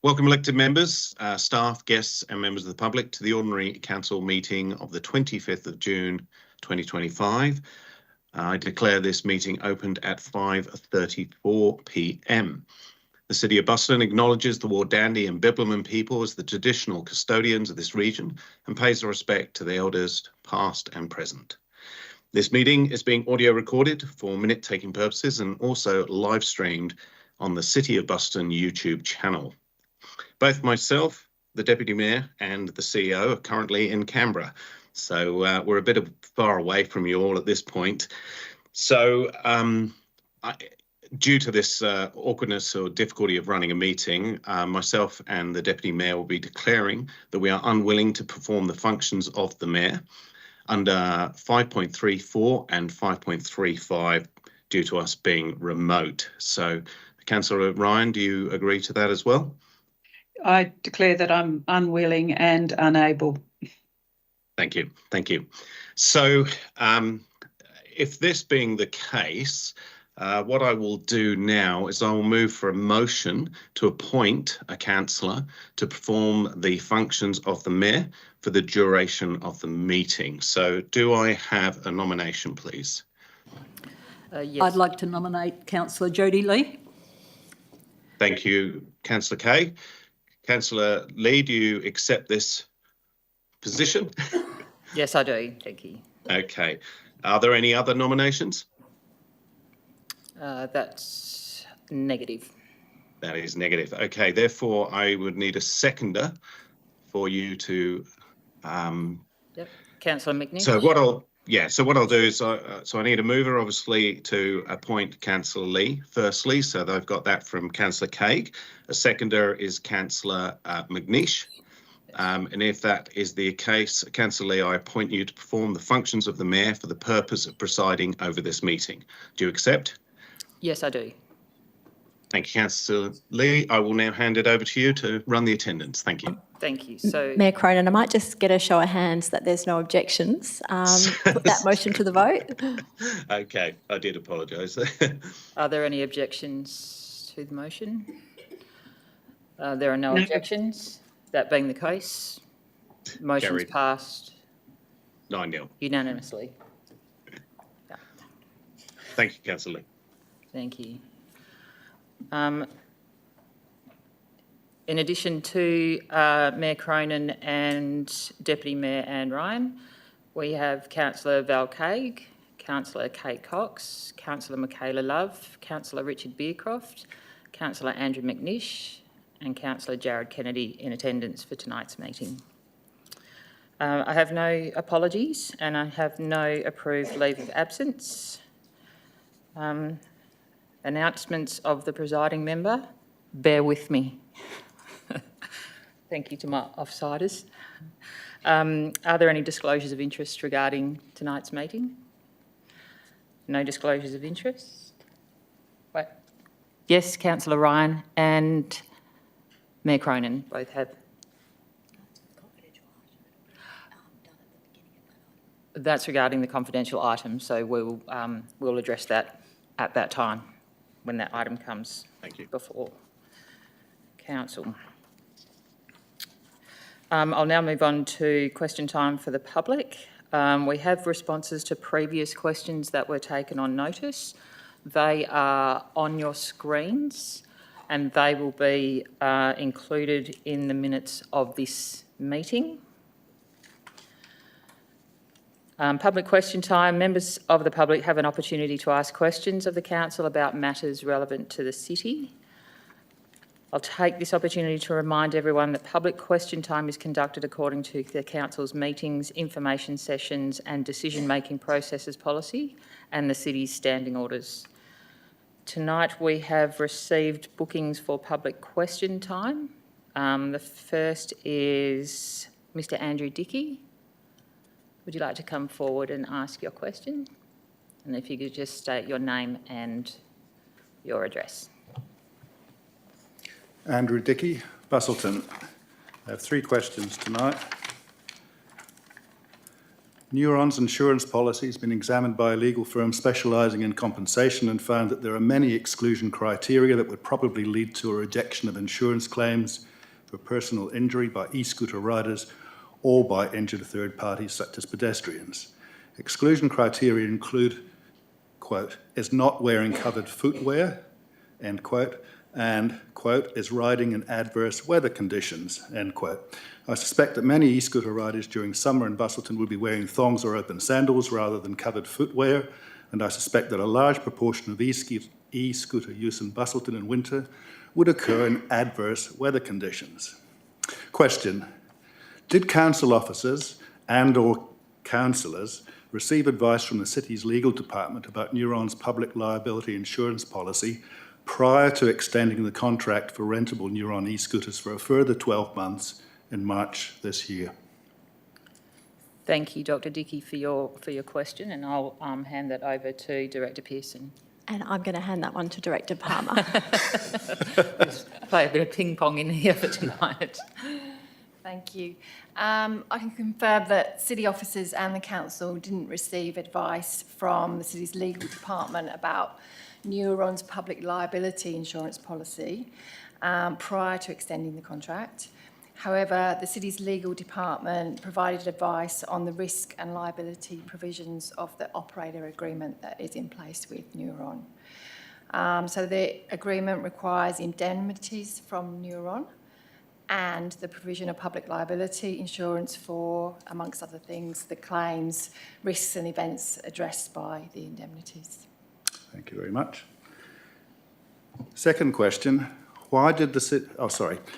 Welcome elected members, staff, guests and members of the public to the Ordinary Council meeting of the 25th of June 2025. I declare this meeting opened at 5:34 p.m. The City of Busselton acknowledges the Wardandi and Bibbulmun people as the traditional custodians of this region and pays their respect to the elders past and present. This meeting is being audio recorded for minute-taking purposes and also live streamed on the City of Busselton YouTube channel. Both myself, the Deputy Mayor and the CEO are currently in Canberra, so we're a bit far away from you all at this point. So due to this awkwardness or difficulty of running a meeting, myself and the Deputy Mayor will be declaring that we are unwilling to perform the functions of the Mayor under 5.34 and 5.35 due to us being remote. So Councillor Ryan, do you agree to that as well? I declare that I'm unwilling and unable. Thank you. Thank you. So if this being the case, what I will do now is I will move for a motion to appoint a councillor to perform the functions of the Mayor for the duration of the meeting. So do I have a nomination, please? Yes. I'd like to nominate Councillor Jodie Lee. Thank you, Councillor Kay. Councillor Lee, do you accept this position? Yes, I do. Thank you. Okay. Are there any other nominations? That's negative. That is negative. Okay. Therefore, I would need a seconder for you to. Yep. Councillor McNish. So what I'll do is so I need a mover, obviously, to appoint Councillor Lee firstly. So they've got that from Councillor Craig. A seconder is Councillor McNish. And if that is the case, Councillor Lee, I appoint you to perform the functions of the Mayor for the purpose of presiding over this meeting. Do you accept? Yes, I do. Thank you, Councillor Lee. I will now hand it over to you to run the attendance. Thank you. Thank you. So, Mayor Cronin, I might just get a show of hands that there's no objections. Put that motion to the vote. Okay, I did apologise. are there any objections to the motion? There are no objections. That being the case, motion's Carried. Passed 9-0. unanimously. Yeah. Thank you, Councillor Lee. Thank you. In addition to Mayor Cronin and Deputy Mayor Anne Ryan, we have Councillor Val Craig, Councillor Kate Cox, Councillor Michaela Love, Councillor Richard Beercroft, Councillor Andrew McNish and Councillor Jared Kennedy in attendance for tonight's meeting. I have no apologies and I have no approved leave of absence. Announcements of the presiding member. Bear with me. Thank you to my offsiders. Are there any disclosures of interest regarding tonight's meeting? No disclosures of interest? Wait. Yes, Councillor Ryan and Mayor Cronin both have. That's regarding the confidential item, so we'll address that at that time when that item comes. Thank you. Before Council. I'll now move on to question time for the public. We have responses to previous questions that were taken on notice. They are on your screens and they will be included in the minutes of this meeting. Public question time. Members of the public have an opportunity to ask questions of the Council about matters relevant to the City. I'll take this opportunity to remind everyone that public question time is conducted according to the Council's meetings, information sessions and decision-making processes policy and the City's standing orders. Tonight we have received bookings for public question time. The first is Mr. Andrew Dickey. Would you like to come forward and ask your question? And if you could just state your name and your address. Andrew Dickey, Busselton. I have 3 questions tonight. Neuron's insurance policy has been examined by a legal firm specialising in compensation and found that there are many exclusion criteria that would probably lead to a rejection of insurance claims for personal injury by e-scooter riders or by injured third parties such as pedestrians. Exclusion criteria include, quote, is not wearing covered footwear, end quote, and, quote, is riding in adverse weather conditions, end quote. I suspect that many e-scooter riders during summer in Busselton will be wearing thongs or open sandals rather than covered footwear, and I suspect that a large proportion of e-scooter use in Busselton in winter would occur in adverse weather conditions. Question: did council officers and/or councillors receive advice from the city's legal department about Neuron's public liability insurance policy prior to extending the contract for rentable Neuron e-scooters for a further 12 months in March this year? Thank you, Dr. Dickey, for your question, and I'll hand that over to Director Pearson. And I'm going to hand that one to Director Palmer. Play a bit of ping pong in here for tonight. Thank you. I can confirm that city officers and the council didn't receive advice from the city's legal department about Neuron's public liability insurance policy prior to extending the contract. However, the city's legal department provided advice on the risk and liability provisions of the operator agreement that is in place with Neuron. So the agreement requires indemnities from Neuron and the provision of public liability insurance for, amongst other things, the claims, risks and events addressed by the indemnities. Thank you very much. Second question. Why did the city...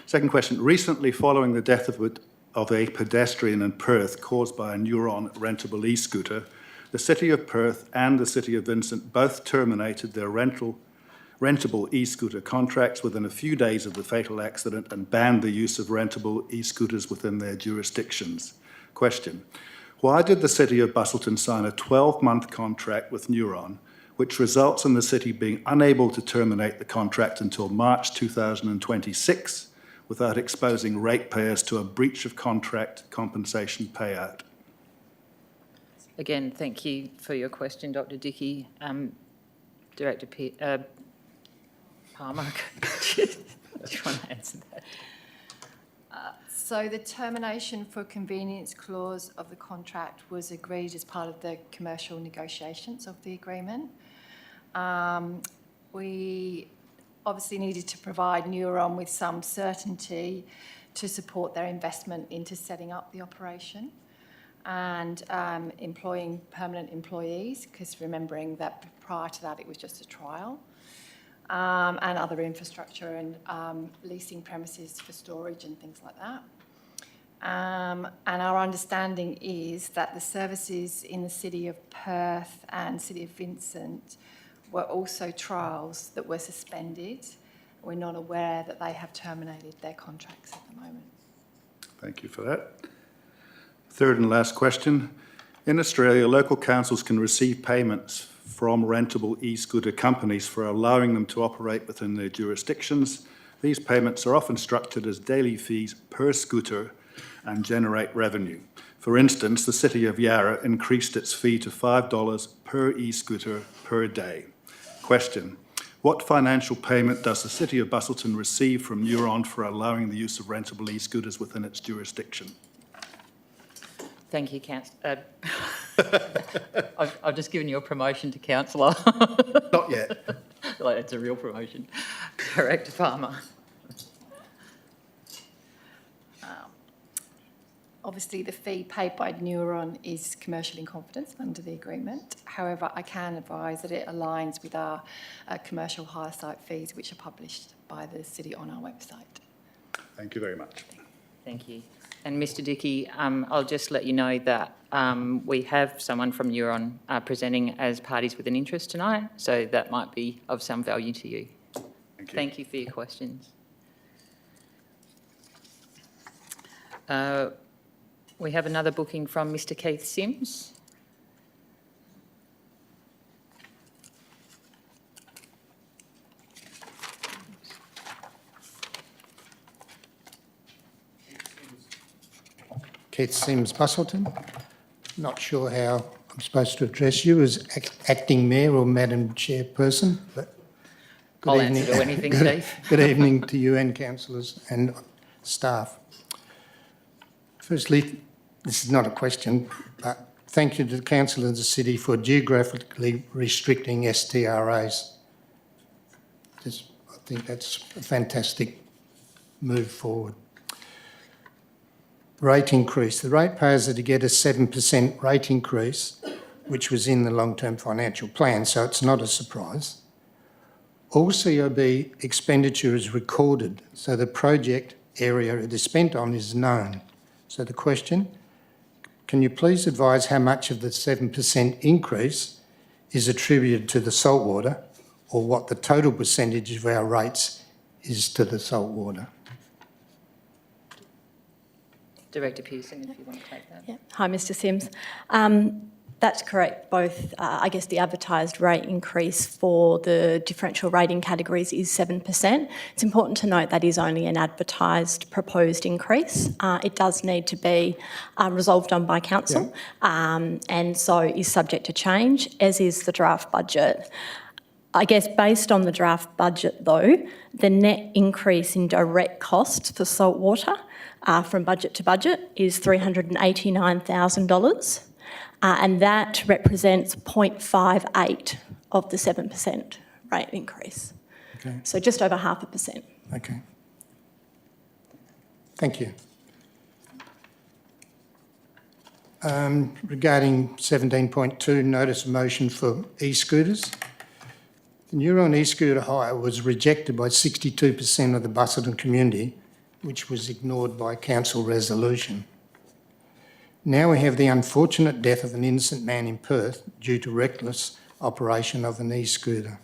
Second question. Recently, following the death of a pedestrian in Perth caused by a Neuron rentable e-scooter, the City of Perth and the City of Vincent both terminated their rentable e-scooter contracts within a few days of the fatal accident and banned the use of rentable e-scooters within their jurisdictions. Question: why did the City of Busselton sign a 12-month contract with Neuron, which results in the city being unable to terminate the contract until March 2026 without exposing ratepayers to a breach of contract compensation payout? Again, thank you for your question, Dr. Dickey. Director Palmer, do you want to answer that? So the termination for convenience clause of the contract was agreed as part of the commercial negotiations of the agreement. We obviously needed to provide Neuron with some certainty to support their investment into setting up the operation and employing permanent employees, because remembering that prior to that it was just a trial, and other infrastructure and leasing premises for storage and things like that. And our understanding is that the services in the City of Perth and City of Vincent were also trials that were suspended. We're not aware that they have terminated their contracts at the moment. Thank you for that. Third and last question. In Australia, local councils can receive payments from rentable e-scooter companies for allowing them to operate within their jurisdictions. These payments are often structured as daily fees per scooter and generate revenue. For instance, the City of Yarra increased its fee to $5 per e-scooter per day. Question: what financial payment does the City of Busselton receive from Neuron for allowing the use of rentable e-scooters within its jurisdiction? Thank you, Councillor. I've just given you a promotion to councillor. Not yet. Like, it's a real promotion. Director Palmer. Obviously, the fee paid by Neuron is commercial in confidence under the agreement. However, I can advise that it aligns with our commercial hire site fees, which are published by the City on our website. Thank you very much. Thank you. And Mr Dickey, I'll just let you know that we have someone from Neuron presenting as parties with an interest tonight, so that might be of some value to you. Thank you for your questions. We have another booking from Mr Keith Sims. Keith Sims, Busselton. Not sure how I'm supposed to address you as acting mayor or Madam Chairperson, but I'll answer to anything, Keith. Good evening to you and councillors and staff. Firstly, this is not a question, but thank you to the Council of the City for geographically restricting STRAs. I think that's a fantastic move forward. Rate increase. The ratepayers are to get a 7% rate increase, which was in the long-term financial plan, so it's not a surprise. All COB expenditure is recorded, so the project area it is spent on is known. So the question, can you please advise how much of the 7% increase is attributed to the saltwater, or what the total percentage of our rates is to the saltwater? Director Pearson, if you want to take that. Yeah. Hi, Mr Sims. That's correct. Both, I guess the advertised rate increase for the differential rating categories is 7%. It's important to note that is only an advertised proposed increase. It does need to be resolved on by council, and so is subject to change, as is the draft budget. I guess based on the draft budget though, the net increase in direct costs for saltwater from budget to budget is $389,000. And that represents 0.58 of the 7% rate increase. Okay. So just over 0.5%. Okay. Thank you. Regarding 17.2, notice of motion for e-scooters. The Neuron e-scooter hire was rejected by 62% of the Busselton community, which was ignored by council resolution. Now we have the unfortunate death of an innocent man in Perth due to reckless operation of an e-scooter.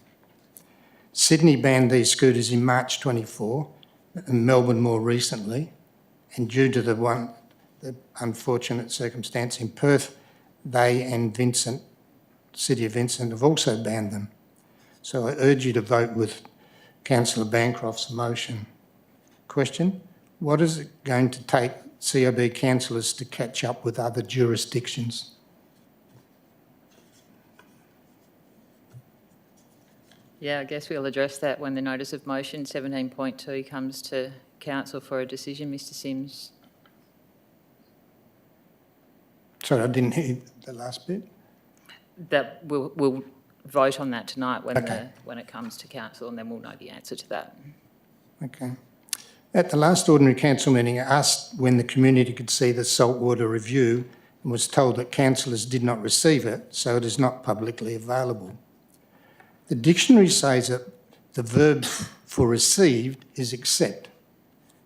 Sydney banned these scooters in March 24 and Melbourne more recently, and due to the unfortunate circumstance in Perth, they and City of Vincent have also banned them. So I urge you to vote with Councillor Bancroft's motion. Question, what is it going to take COB councillors to catch up with other jurisdictions? Yeah, I guess we'll address that when the notice of motion 17.2 comes to council for a decision, Mr Sims. Sorry, I didn't hear the last bit. That we'll vote on that tonight when Okay. when it comes to council, and then we'll know the answer to that. Okay. At the last ordinary council meeting, I asked when the community could see the saltwater review and was told that councillors did not receive it, so it is not publicly available. The dictionary says that the verb for received is accept.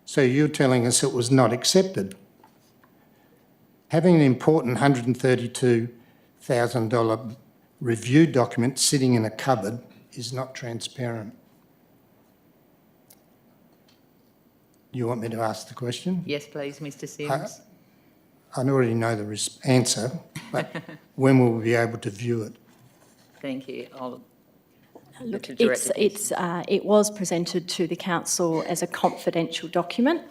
So you're telling us it was not accepted. Having an important $132,000 review document sitting in a cupboard is not transparent. You want me to ask the question? Yes, please, Mr Sims. I already know the answer, but when will we be able to view it? Thank you. I'll Look, to Director it was presented to the council as a confidential document.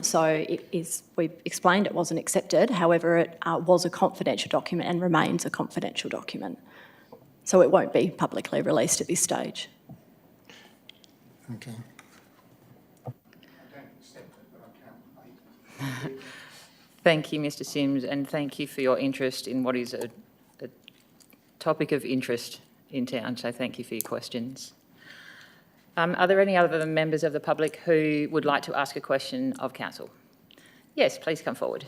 So it is, we've explained it wasn't accepted. However, it was a confidential document and remains a confidential document. So it won't be publicly released at this stage. Okay. Thank you, Mr Sims, and thank you for your interest in what is a topic of interest in town, so thank you for your questions. Are there any other members of the public who would like to ask a question of council? Yes, please come forward.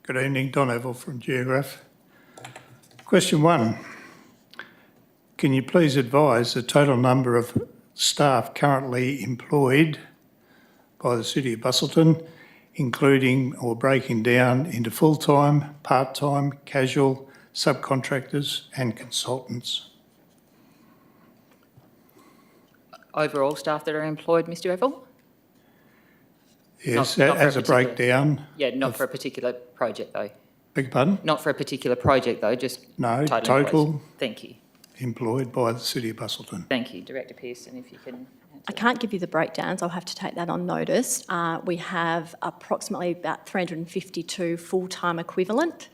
Good evening, Don Evil from Geograph. Question 1. Can you please advise the total number of staff currently employed by the City of Busselton, including or breaking down into full-time, part-time, casual, subcontractors and consultants? Overall staff that are employed, Mr Evil? Yes, Not for as a particular- breakdown. Yeah, not for a particular project though. Beg your pardon? Not for a particular project though, just No, total employees. total Thank you. employed by the City of Busselton. Thank you. Director Pearson, if you can I can't give you the breakdowns. I'll have to take that on notice. We have approximately about 352 full-time equivalent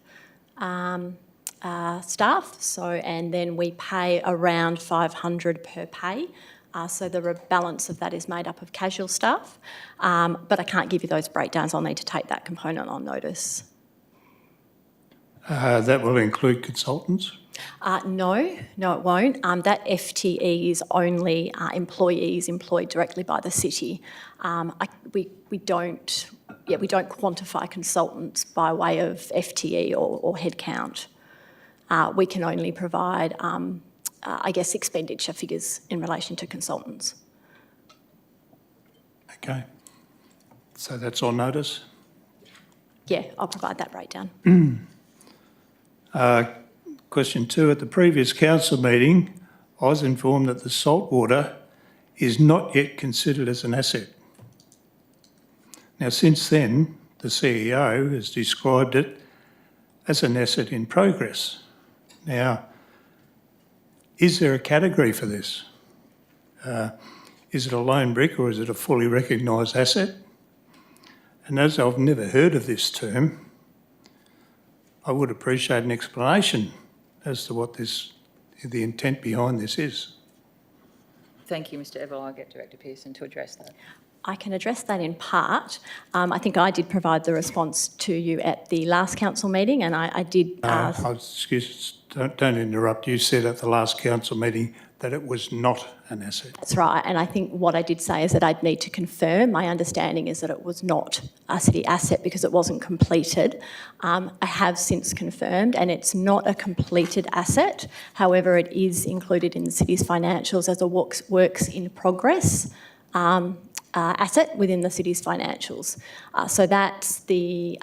staff. And then we pay around 500 per pay. So the balance of that is made up of casual staff. But I can't give you those breakdowns. I'll need to take that component on notice. That will include consultants? No, it won't. That FTE is only employees employed directly by the city. We don't quantify consultants by way of FTE or headcount. We can only provide, expenditure figures in relation to consultants. Okay. So that's on notice? Yeah, I'll provide that breakdown. Question 2, at the previous council meeting, I was informed that the saltwater is not yet considered as an asset. Now, since then, the CEO has described it as an asset in progress. Now, is there a category for this? Is it a lone brick or is it a fully recognised asset? And as I've never heard of this term, I would appreciate an explanation as to what the intent behind this is. Thank you, Mr Evil. I'll get Director Pearson to address that. I can address that in part. I think I did provide the response to you at the last council meeting, and I did... Excuse, don't interrupt. You said at the last council meeting that it was not an asset. That's right, and I think what I did say is that I'd need to confirm. My understanding is that it was not a city asset because it wasn't completed. I have since confirmed, and it's not a completed asset. However, it is included in the city's financials as a works in progress asset within the city's financials. So that's the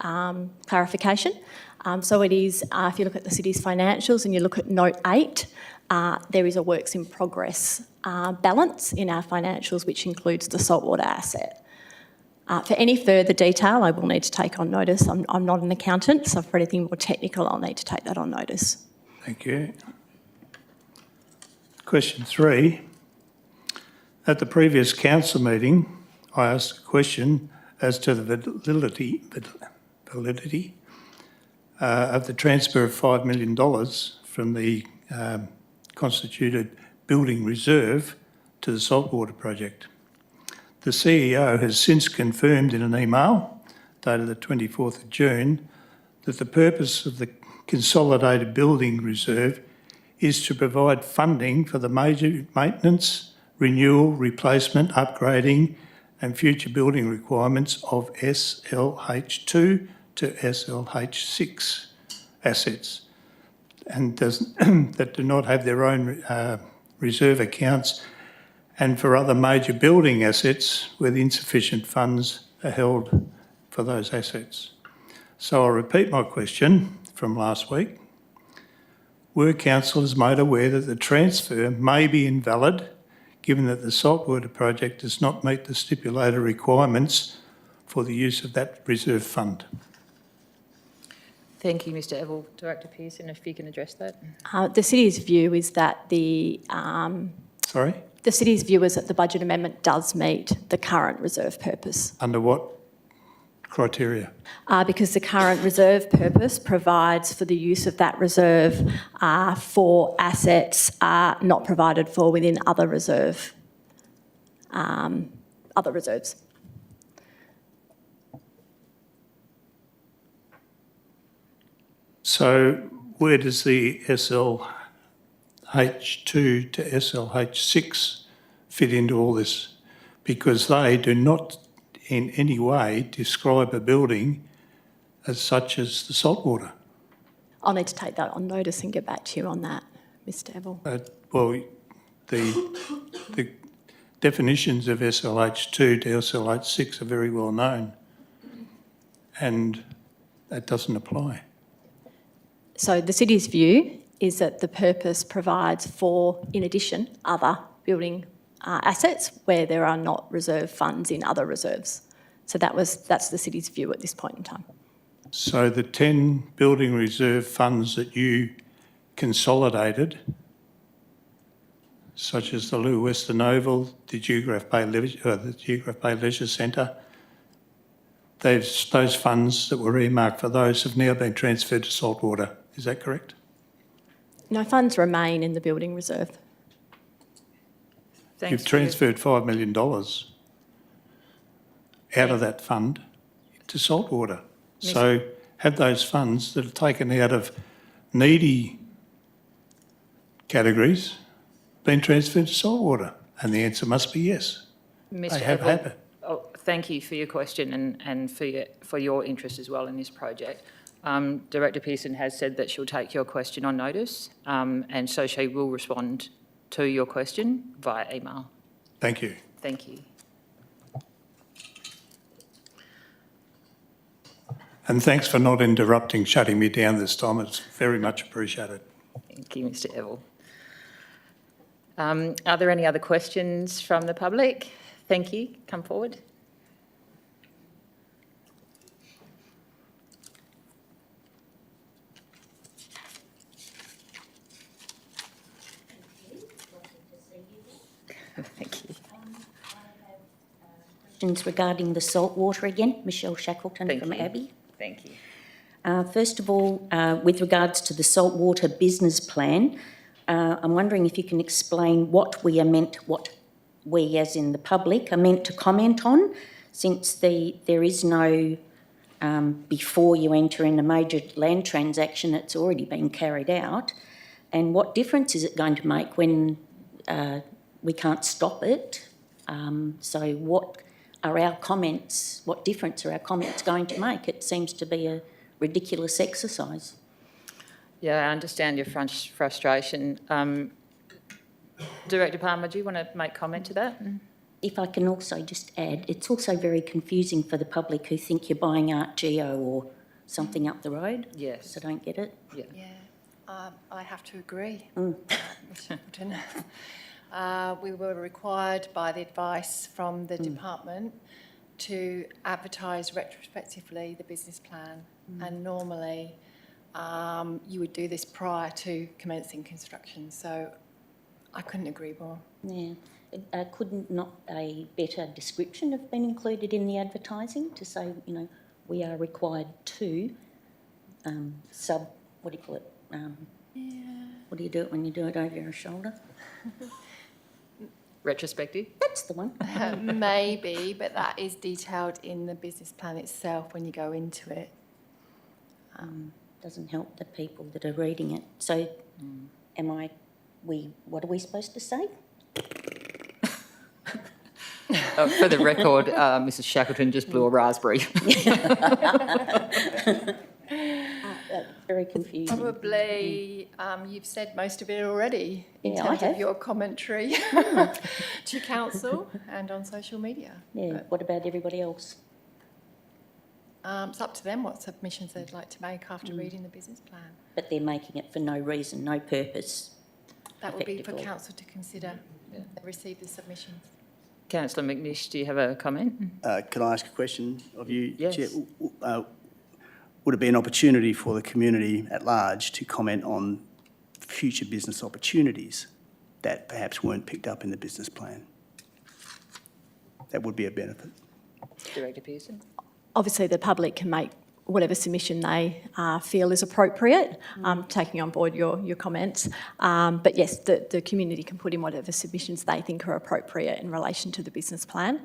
clarification. So it is, if you look at the city's financials and you look at note 8, there is a works in progress balance in our financials, which includes the saltwater asset. For any further detail, I will need to take on notice. I'm not an accountant, so for anything more technical, I'll need to take that on notice. Thank you. Question 3. At the previous council meeting, I asked a question as to the validity of the transfer of $5 million from the constituted building reserve to the saltwater project. The CEO has since confirmed in an email dated the 24th of June that the purpose of the consolidated building reserve is to provide funding for the major maintenance, renewal, replacement, upgrading and future building requirements of SLH2 to SLH6 assets and that do not have their own reserve accounts, and for other major building assets where the insufficient funds are held for those assets. So I'll repeat my question from last week. Were councillors made aware that the transfer may be invalid given that the saltwater project does not meet the stipulated requirements for the use of that reserve fund? Thank you, Mr Evil. Director Pearson, if you can address that. The city's view is that the city's view is that the budget amendment does meet the current reserve purpose. Under what criteria? Because the current reserve purpose provides for the use of that reserve for assets not provided for within other reserves. So where does the SLH2 to SLH6 fit into all this? Because they do not in any way describe a building as such as the saltwater. I'll need to take that on notice and get back to you on that, Mr Evil. Well, the definitions of SLH2 to SLH6 are very well known, and that doesn't apply. So the city's view is that the purpose provides for, in addition, other building assets where there are not reserve funds in other reserves. So that's the city's view at this point in time. So the 10 building reserve funds that you consolidated such as the Lou Western Oval, the Geograph Bay Leisure Centre. Those funds that were earmarked for those have now been transferred to saltwater. Is that correct? No, funds remain in the building reserve. Thanks You've for your- transferred $5 million out of that fund to saltwater. So have those funds that are taken out of needy categories been transferred to saltwater? And the answer must be yes. Mr. They have Evel, happened. oh, thank you for your question and for your interest as well in this project. Director Pearson has said that she'll take your question on notice, and so she will respond to your question via email. Thank you. Thank you. And thanks for not interrupting, shutting me down this time. It's very much appreciated. Thank you, Mr. Evel. Are there any other questions from the public? Thank you. Come forward. Thank you. Questions regarding the saltwater again. Michelle Shackleton Thank from you. Abbey. Thank you. First of all, with regards to the saltwater business plan, I'm wondering if you can explain what we as in the public are meant to comment on, since there is no, before you enter in a major land transaction, it's already been carried out. And what difference is it going to make when we can't stop it? So what are our comments, what difference are our comments going to make? It seems to be a ridiculous exercise. Yeah, I understand your frustration. Director Palmer, do you want to make comment to that? If I can also just add, it's also very confusing for the public who think you're buying ArtGeo or something up the road. Yes. So don't get it. Yeah. Yeah, I have to agree, Ms. Shackleton. We were required by the advice from the department to advertise retrospectively the business plan, and normally you would do this prior to commencing construction, so I couldn't agree more. Yeah. Couldn't not a better description have been included in the advertising to say, you know, we are required to what do you call it? What do you do it when you do it over your shoulder? Retrospective? That's the one. Maybe, but that is detailed in the business plan itself when you go into it. Doesn't help the people that are reading it. So what are we supposed to say? For the record, Mrs. Shackleton just blew a raspberry. Very confusing. Probably you've said most of it already in Yeah, I terms have. of your commentary to council and on social media. Yeah, what about everybody else? It's up to them what submissions they'd like to make after reading the business plan. But they're making it for no reason, no purpose. That will be for Effectively. council to consider. They receive the submissions. Councillor McNish, do you have a comment? Can I ask a question of you, Yes. Chair? Would it be an opportunity for the community at large to comment on future business opportunities that perhaps weren't picked up in the business plan? That would be a benefit. Director Pearson? Obviously, the public can make whatever submission they feel is appropriate, taking on board your comments. But yes, the community can put in whatever submissions they think are appropriate in relation to the business plan.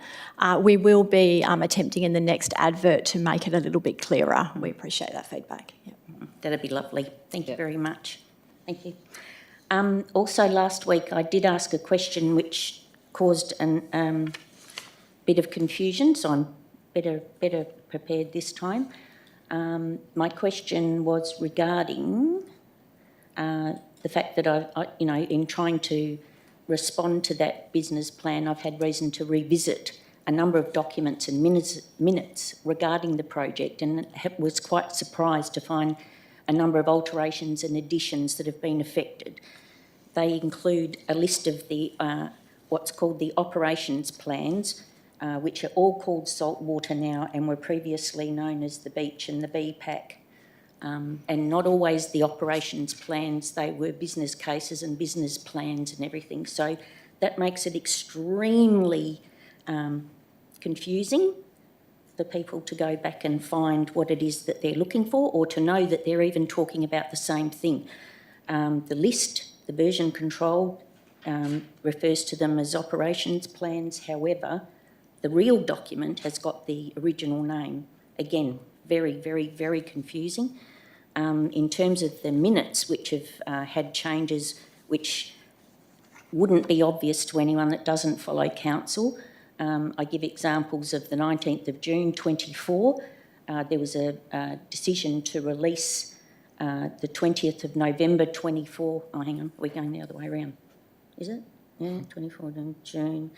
We will be attempting in the next advert to make it a little bit clearer. We appreciate that feedback. Yep. That'd be lovely. Thank you very much. Thank you. Also, last week I did ask a question which caused a bit of confusion, so I'm better prepared this time. My question was regarding the fact that I, in trying to respond to that business plan, I've had reason to revisit a number of documents and minutes regarding the project, and was quite surprised to find a number of alterations and additions that have been affected. They include a list of the what's called the operations plans, which are all called saltwater now and were previously known as the beach and the BPAC and not always the operations plans. They were business cases and business plans and everything. So that makes it extremely confusing for people to go back and find what it is that they're looking for, or to know that they're even talking about the same thing. The list, the version control, refers to them as operations plans. However, the real document has got the original name. Again, very, very, very confusing. In terms of the minutes, which have had changes which wouldn't be obvious to anyone that doesn't follow council. I give examples of the 19th of June 24. There was a decision to release the 20th of November 24. Oh, hang on, we're going the other way around. Is it? Yeah, 24 of June.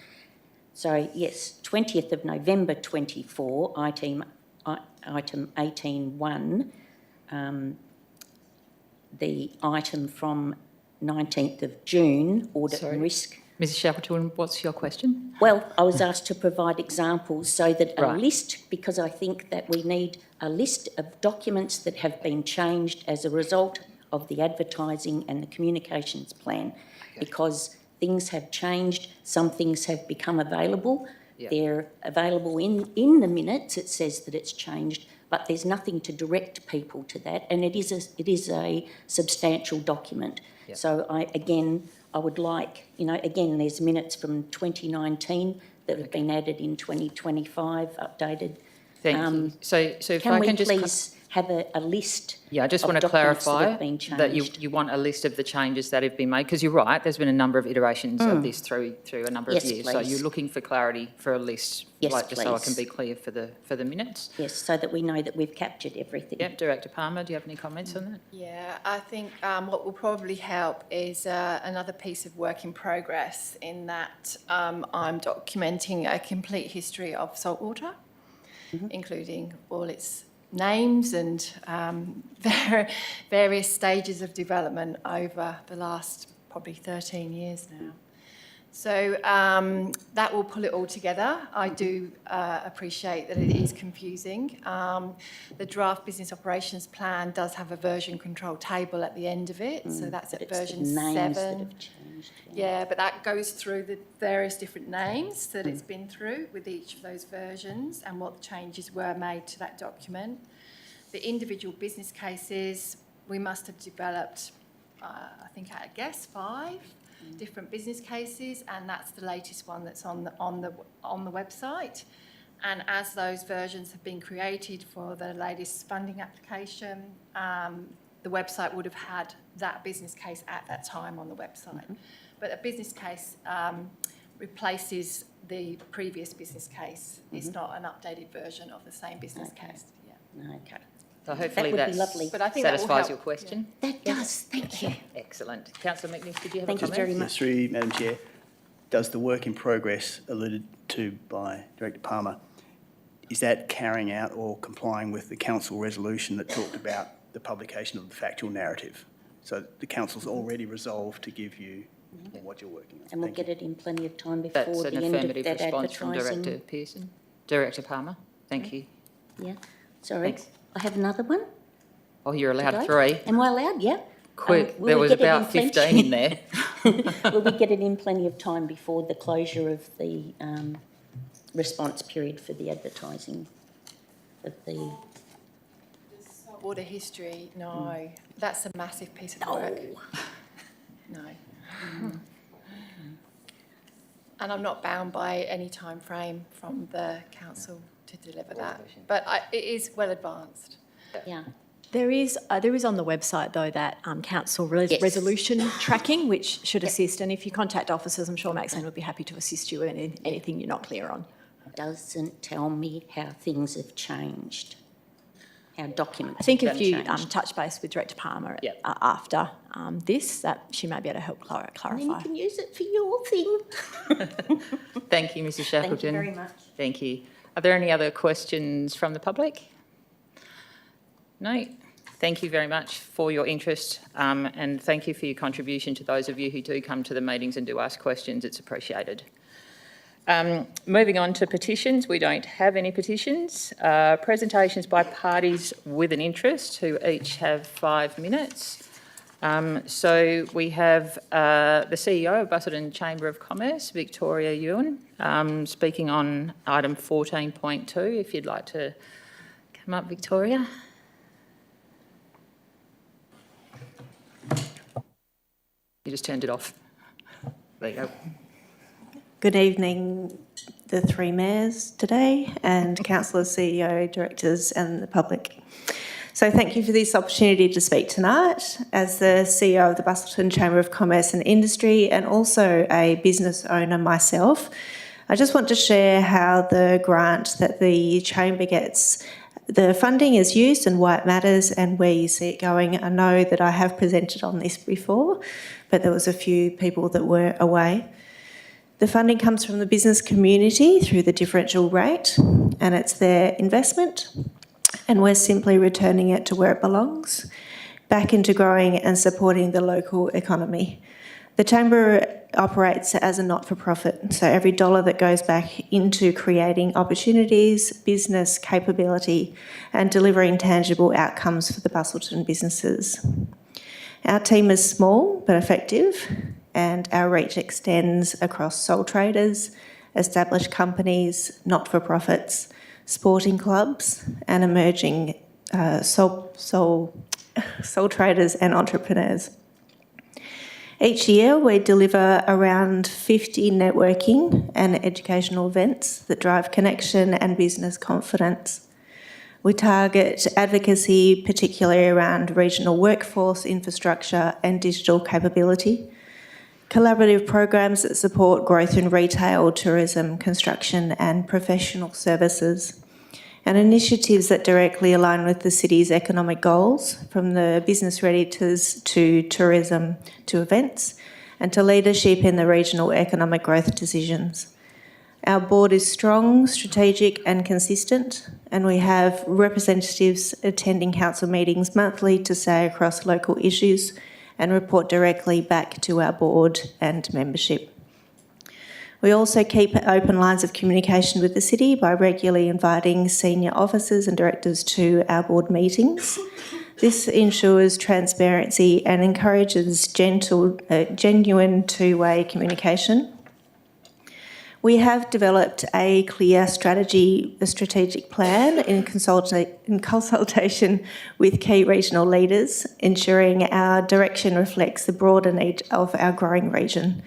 So, yes, 20th of November 24, item 18.1, the item from 19th of June, audit and risk. Mrs Shackleton, what's your question? Well, I was asked to provide examples so that a Right. list, because I think that we need a list of documents that have been changed as a result of the advertising and the communications plan, because things have changed, some things have become available. Yeah. They're available in the minutes, it says that it's changed, but there's nothing to direct people to that, and it is a substantial document. Yeah. So I would like, again, there's minutes from 2019 that have been added in 2025, updated. Thank you. So if Can I we can just... please have a list? Yeah, I just of want to documents that clarify have been that changed? you want a list of the changes that have been made, because you're right, there's been a number of iterations of this through a number Yes, of years. So please. you're looking for clarity for a list, Yes, just so I can please. be clear for the minutes. Yes, so that we know that we've captured everything. Yep, Director Palmer, do you have any comments on that? Yeah, I think what will probably help is another piece of work in progress, in that I'm documenting a complete history of saltwater, including all its names and various stages of development over the last probably 13 years now. So that will pull it all together. I do appreciate that it is confusing. The draft business operations plan does have a version control table at the end of it, so that's at version 7. That have changed. Yeah, but that goes through the various different names that it's been through with each of those versions and what changes were made to that document. The individual business cases, we must have developed, I think at a guess, 5 different business cases, and that's the latest one that's on the website. And as those versions have been created for the latest funding application, the website would have had that business case at that time on the website. But a business case replaces the previous business case. It's not an updated version of the same business case. Yeah. Okay. So hopefully would be that lovely. But I think that will satisfies help. your question. That does, thank you. Excellent. Councillor McNish, did you have Thank a you comment? very much. Through, Madam Chair, does the work in progress alluded to by Director Palmer, is that carrying out or complying with the council resolution that talked about the publication of the factual narrative? So the council's already resolved to give you what you're working on. And we'll get it in plenty of time before That's the an end of affirmative that response from advertising. Director Pearson. Director Palmer, thank you. Yeah, sorry. Thanks. I have another one. Oh, you're allowed Did I? 3. Am I allowed? Yeah. Quick, Will there we was get it about in 15 in there. Will we get it in plenty of time before the closure of the response period for the advertising of the... Water history, no. That's a massive piece of work. No. And I'm not bound by any time frame from the council to deliver that. But it is well advanced. Yeah. There is on the website, though, that council resolution tracking, which should assist. And if you contact officers, I'm sure Maxine would be happy to assist you in anything you're not clear on. Doesn't tell me how things have changed, how documents I think have if you changed. touch base with Director Palmer Yep. after this, that she may be able to help clarify. And then you can use it for your thing. Thank you, Mrs Shackleton. Thank you very much. Thank you. Are there any other questions from the public? No? Thank you very much for your interest and thank you for your contribution to those of you who do come to the meetings and do ask questions. It's appreciated. Moving on to petitions, we don't have any petitions. Presentations by parties with an interest, who each have 5 minutes. So we have the CEO of Busselton Chamber of Commerce, Victoria Ewan, speaking on item 14.2. If you'd like to come up, Victoria. You just turned it off. There you go. Good evening, the 3 mayors today, and councillors, CEO, directors and the public. So thank you for this opportunity to speak tonight. As the CEO of the Busselton Chamber of Commerce and Industry and also a business owner myself, I just want to share how the grant that the Chamber gets, the funding is used and why it matters and where you see it going. I know that I have presented on this before, but there was a few people that were away. The funding comes from the business community through the differential rate, and it's their investment, and we're simply returning it to where it belongs, back into growing and supporting the local economy. The Chamber operates as a not-for-profit, so every dollar that goes back into creating opportunities, business capability, and delivering tangible outcomes for the Busselton businesses. Our team is small but effective, and our reach extends across sole traders, established companies, not-for-profits, sporting clubs, and emerging sole traders and entrepreneurs. Each year, we deliver around 50 networking and educational events that drive connection and business confidence. We target advocacy, particularly around regional workforce, infrastructure, and digital capability. Collaborative programs that support growth in retail, tourism, construction and professional services, and initiatives that directly align with the city's economic goals, from the business readies to tourism to events, and to leadership in the regional economic growth decisions. Our board is strong, strategic and consistent, and we have representatives attending council meetings monthly to say across local issues and report directly back to our board and membership. We also keep open lines of communication with the city by regularly inviting senior officers and directors to our board meetings. This ensures transparency and encourages genuine two-way communication. We have developed a clear strategic plan in consultation with key regional leaders, ensuring our direction reflects the broader need of our growing region.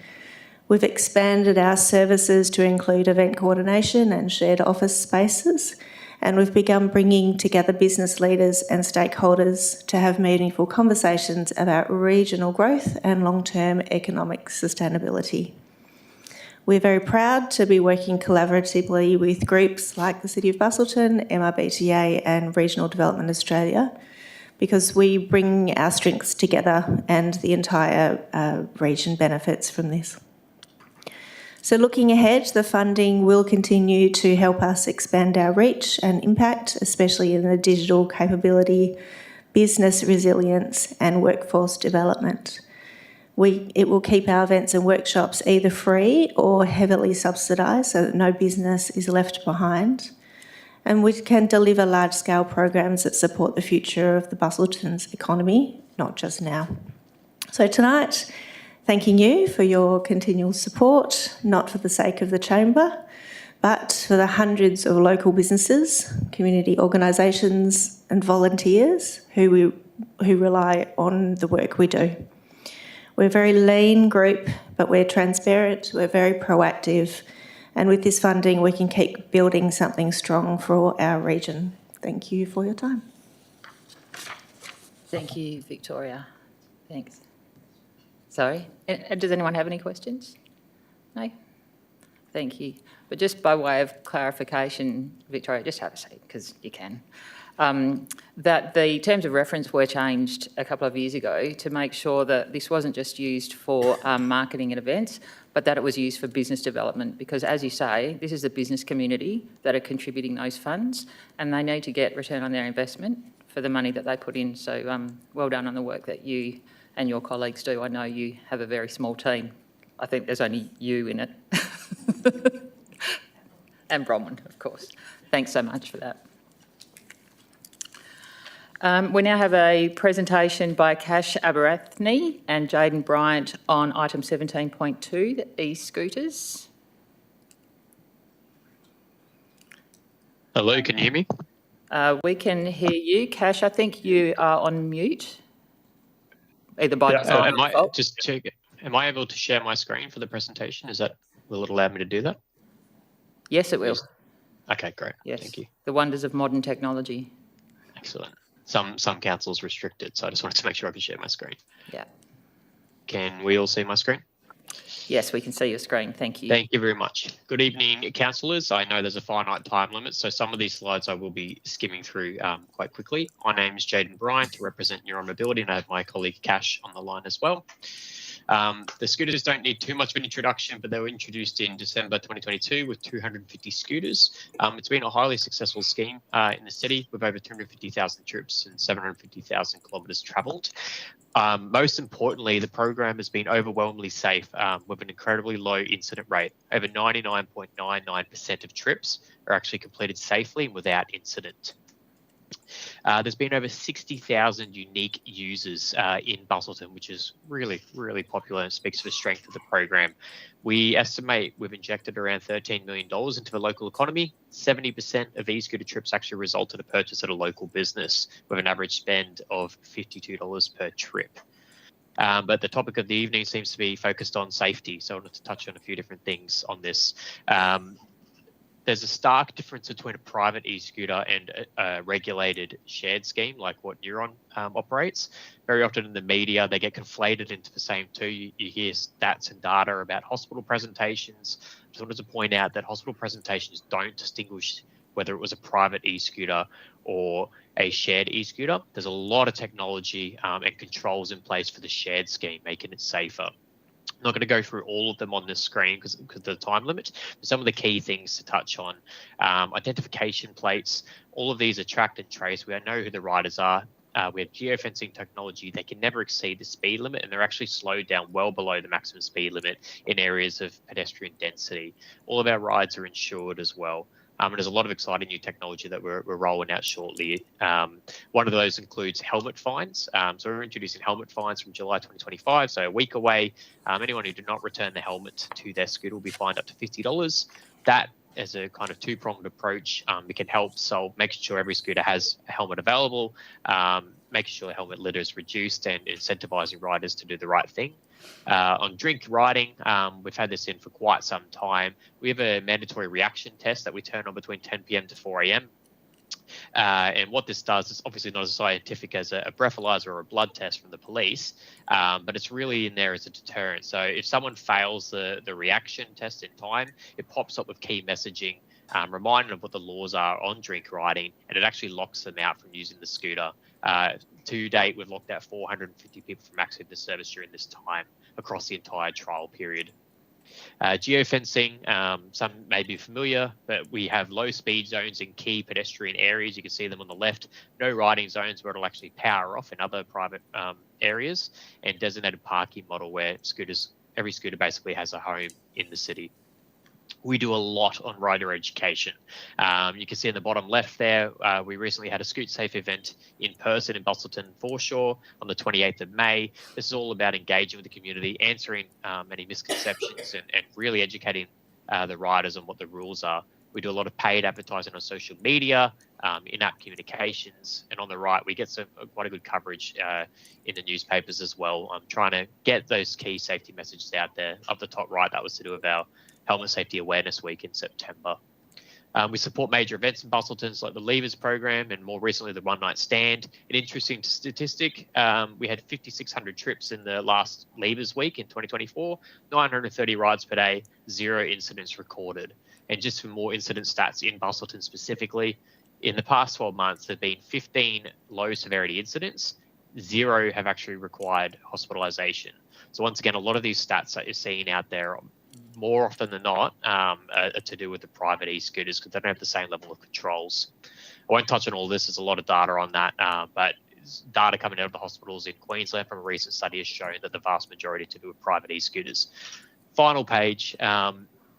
We've expanded our services to include event coordination and shared office spaces, and we've begun bringing together business leaders and stakeholders to have meaningful conversations about regional growth and long-term economic sustainability. We're very proud to be working collaboratively with groups like the City of Busselton, MRBTA and Regional Development Australia, because we bring our strengths together and the entire region benefits from this. So looking ahead, the funding will continue to help us expand our reach and impact, especially in the digital capability, business resilience and workforce development. It will keep our events and workshops either free or heavily subsidised so that no business is left behind. And we can deliver large-scale programs that support the future of the Busselton's economy, not just now. So tonight, thanking you for your continual support, not for the sake of the Chamber, but for the hundreds of local businesses, community organisations and volunteers who rely on the work we do. We're a very lean group, but we're transparent, we're very proactive, and with this funding we can keep building something strong for our region. Thank you for your time. Thank you, Victoria. Thanks. Sorry, does anyone have any questions? No? Thank you. But just by way of clarification, Victoria, just have a seat because you can. That the terms of reference were changed a couple of years ago to make sure that this wasn't just used for marketing and events, but that it was used for business development, because as you say, this is the business community that are contributing those funds and they need to get return on their investment for the money that they put in. So well done on the work that you and your colleagues do. I know you have a very small team. I think there's only you in it. And Bronwyn, of course. Thanks so much for that. We now have a presentation by Cash Abarathne and Jaden Bryant on item 17.2, the e-scooters. Hello, can you hear me? We can hear you. Cash, I think you are on mute. Either by design or default. Just check it. Am I able to share my screen for the presentation? Will it allow me to do that? Yes, it will. Okay, great. Yes. Thank you. The wonders of modern technology. Excellent. Some councils restrict it, so I just wanted to make sure I could share my screen. Yeah. Can we all see my screen? Yes, we can see your screen. Thank you. Thank you very much. Good evening, councillors. I know there's a finite time limit, so some of these slides I will be skimming through quite quickly. My name is Jaden Bryant to represent Neuron Mobility, and I have my colleague Cash on the line as well. The scooters don't need too much of an introduction, but they were introduced in December 2022 with 250 scooters. It's been a highly successful scheme in the city with over 250,000 trips and 750,000 kilometres travelled. Most importantly, the program has been overwhelmingly safe with an incredibly low incident rate. Over 99.99% of trips are actually completed safely and without incident. There's been over 60,000 unique users in Busselton, which is really, really popular and speaks to the strength of the program. We estimate we've injected around $13 million into the local economy. 70% of e-scooter trips actually result in a purchase at a local business with an average spend of $52 per trip. But the topic of the evening seems to be focused on safety. So I wanted to touch on a few different things on this. There's a stark difference between a private e-scooter and a regulated shared scheme like what Neuron operates. Very often in the media, they get conflated into the same two. You hear stats and data about hospital presentations. I just wanted to point out that hospital presentations don't distinguish whether it was a private e-scooter or a shared e-scooter. There's a lot of technology and controls in place for the shared scheme, making it safer. I'm not going to go through all of them on this screen because of the time limit. But some of the key things to touch on, identification plates, all of these are tracked and traced. We know who the riders are. We have geofencing technology. They can never exceed the speed limit, and they're actually slowed down well below the maximum speed limit in areas of pedestrian density. All of our rides are insured as well. And there's a lot of exciting new technology that we're rolling out shortly. One of those includes helmet fines. So we're introducing helmet fines from July 2025, so a week away. Anyone who did not return the helmet to their scooter will be fined up to $50. That is a kind of two-pronged approach. It can help solve making sure every scooter has a helmet available, making sure the helmet litter is reduced, and incentivising riders to do the right thing. On drink riding, we've had this in for quite some time. We have a mandatory reaction test that we turn on between 10 p.m. to 4 a.m. And what this does is obviously not as scientific as a breathalyzer or a blood test from the police, but it's really in there as a deterrent. So if someone fails the reaction test in time, it pops up with key messaging, reminding of what the laws are on drink riding, and it actually locks them out from using the scooter. To date, we've locked out 450 people from accessing the service during this time across the entire trial period. Geofencing, some may be familiar, but we have low speed zones in key pedestrian areas. You can see them on the left. No riding zones where it'll actually power off in other private areas, and designated parking model where every scooter basically has a home in the city. We do a lot on rider education. You can see in the bottom left there, we recently had a Scoot Safe event in person in Busselton Foreshore on the 28th of May. This is all about engaging with the community, answering any misconceptions and really educating the riders on what the rules are. We do a lot of paid advertising on social media, in-app communications, and on the right, we get quite a good coverage in the newspapers as well. I'm trying to get those key safety messages out there. Up the top right, that was to do with our Helmet Safety Awareness Week in September. We support major events in Busselton, like the Levers program and more recently the One Night Stand. An interesting statistic, we had 5,600 trips in the last Levers week in 2024, 930 rides per day, 0 incidents recorded. And just for more incident stats in Busselton specifically, in the past 12 months, there have been 15 low severity incidents, 0 have actually required hospitalisation. So once again, a lot of these stats that you're seeing out there more often than not are to do with the private e-scooters because they don't have the same level of controls. I won't touch on all this. There's a lot of data on that, but data coming out of the hospitals in Queensland from a recent study has shown that the vast majority to do with private e-scooters. Final page,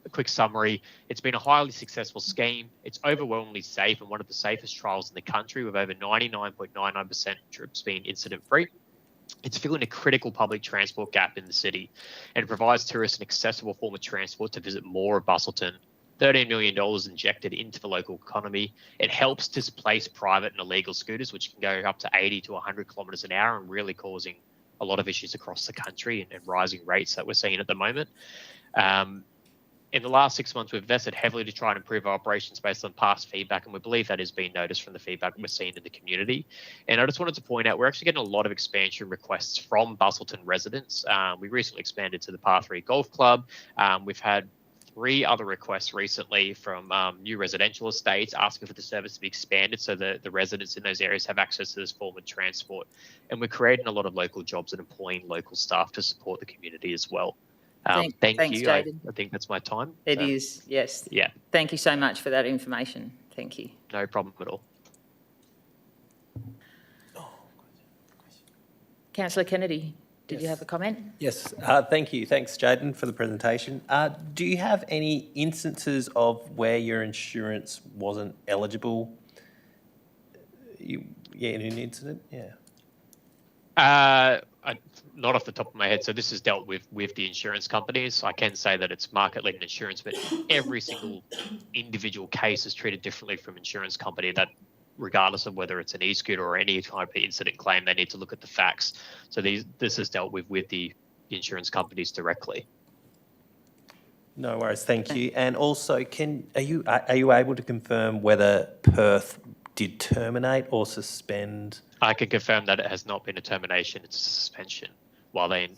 a quick summary. It's been a highly successful scheme. It's overwhelmingly safe and one of the safest trials in the country, with over 99.99% trips being incident-free. It's filling a critical public transport gap in the city and provides tourists an accessible form of transport to visit more of Busselton. $13 million injected into the local economy. It helps displace private and illegal scooters, which can go up to 80 to 100 kilometres an hour and really causing a lot of issues across the country and rising rates that we're seeing at the moment. In the last 6 months, we've invested heavily to try and improve our operations based on past feedback, and we believe that is being noticed from the feedback we're seeing in the community. And I just wanted to point out, we're actually getting a lot of expansion requests from Busselton residents. We recently expanded to the Par 3 Golf Club. We've had 3 other requests recently from new residential estates asking for the service to be expanded so that the residents in those areas have access to this form of transport. And we're creating a lot of local jobs and employing local staff to support the community as well. Thanks, you. Jayden. I think that's my time. It is, yes. Yeah. Thank you so much for that information. Thank you. No problem at all. Councillor Kennedy, did you have a comment? Yes, thank you. Thanks, Jayden, for the presentation. Do you have any instances of where your insurance wasn't eligible? In an incident? Yeah. Not off the top of my head. So this is dealt with the insurance companies. I can say that it's market-leading insurance, but every single individual case is treated differently from insurance company. That, regardless of whether it's an e-scooter or any type of incident claim, they need to look at the facts. So this is dealt with the insurance companies directly. No worries, thank you. And also, are you able to confirm whether Perth did terminate or suspend? I can confirm that it has not been a termination; it's a suspension while they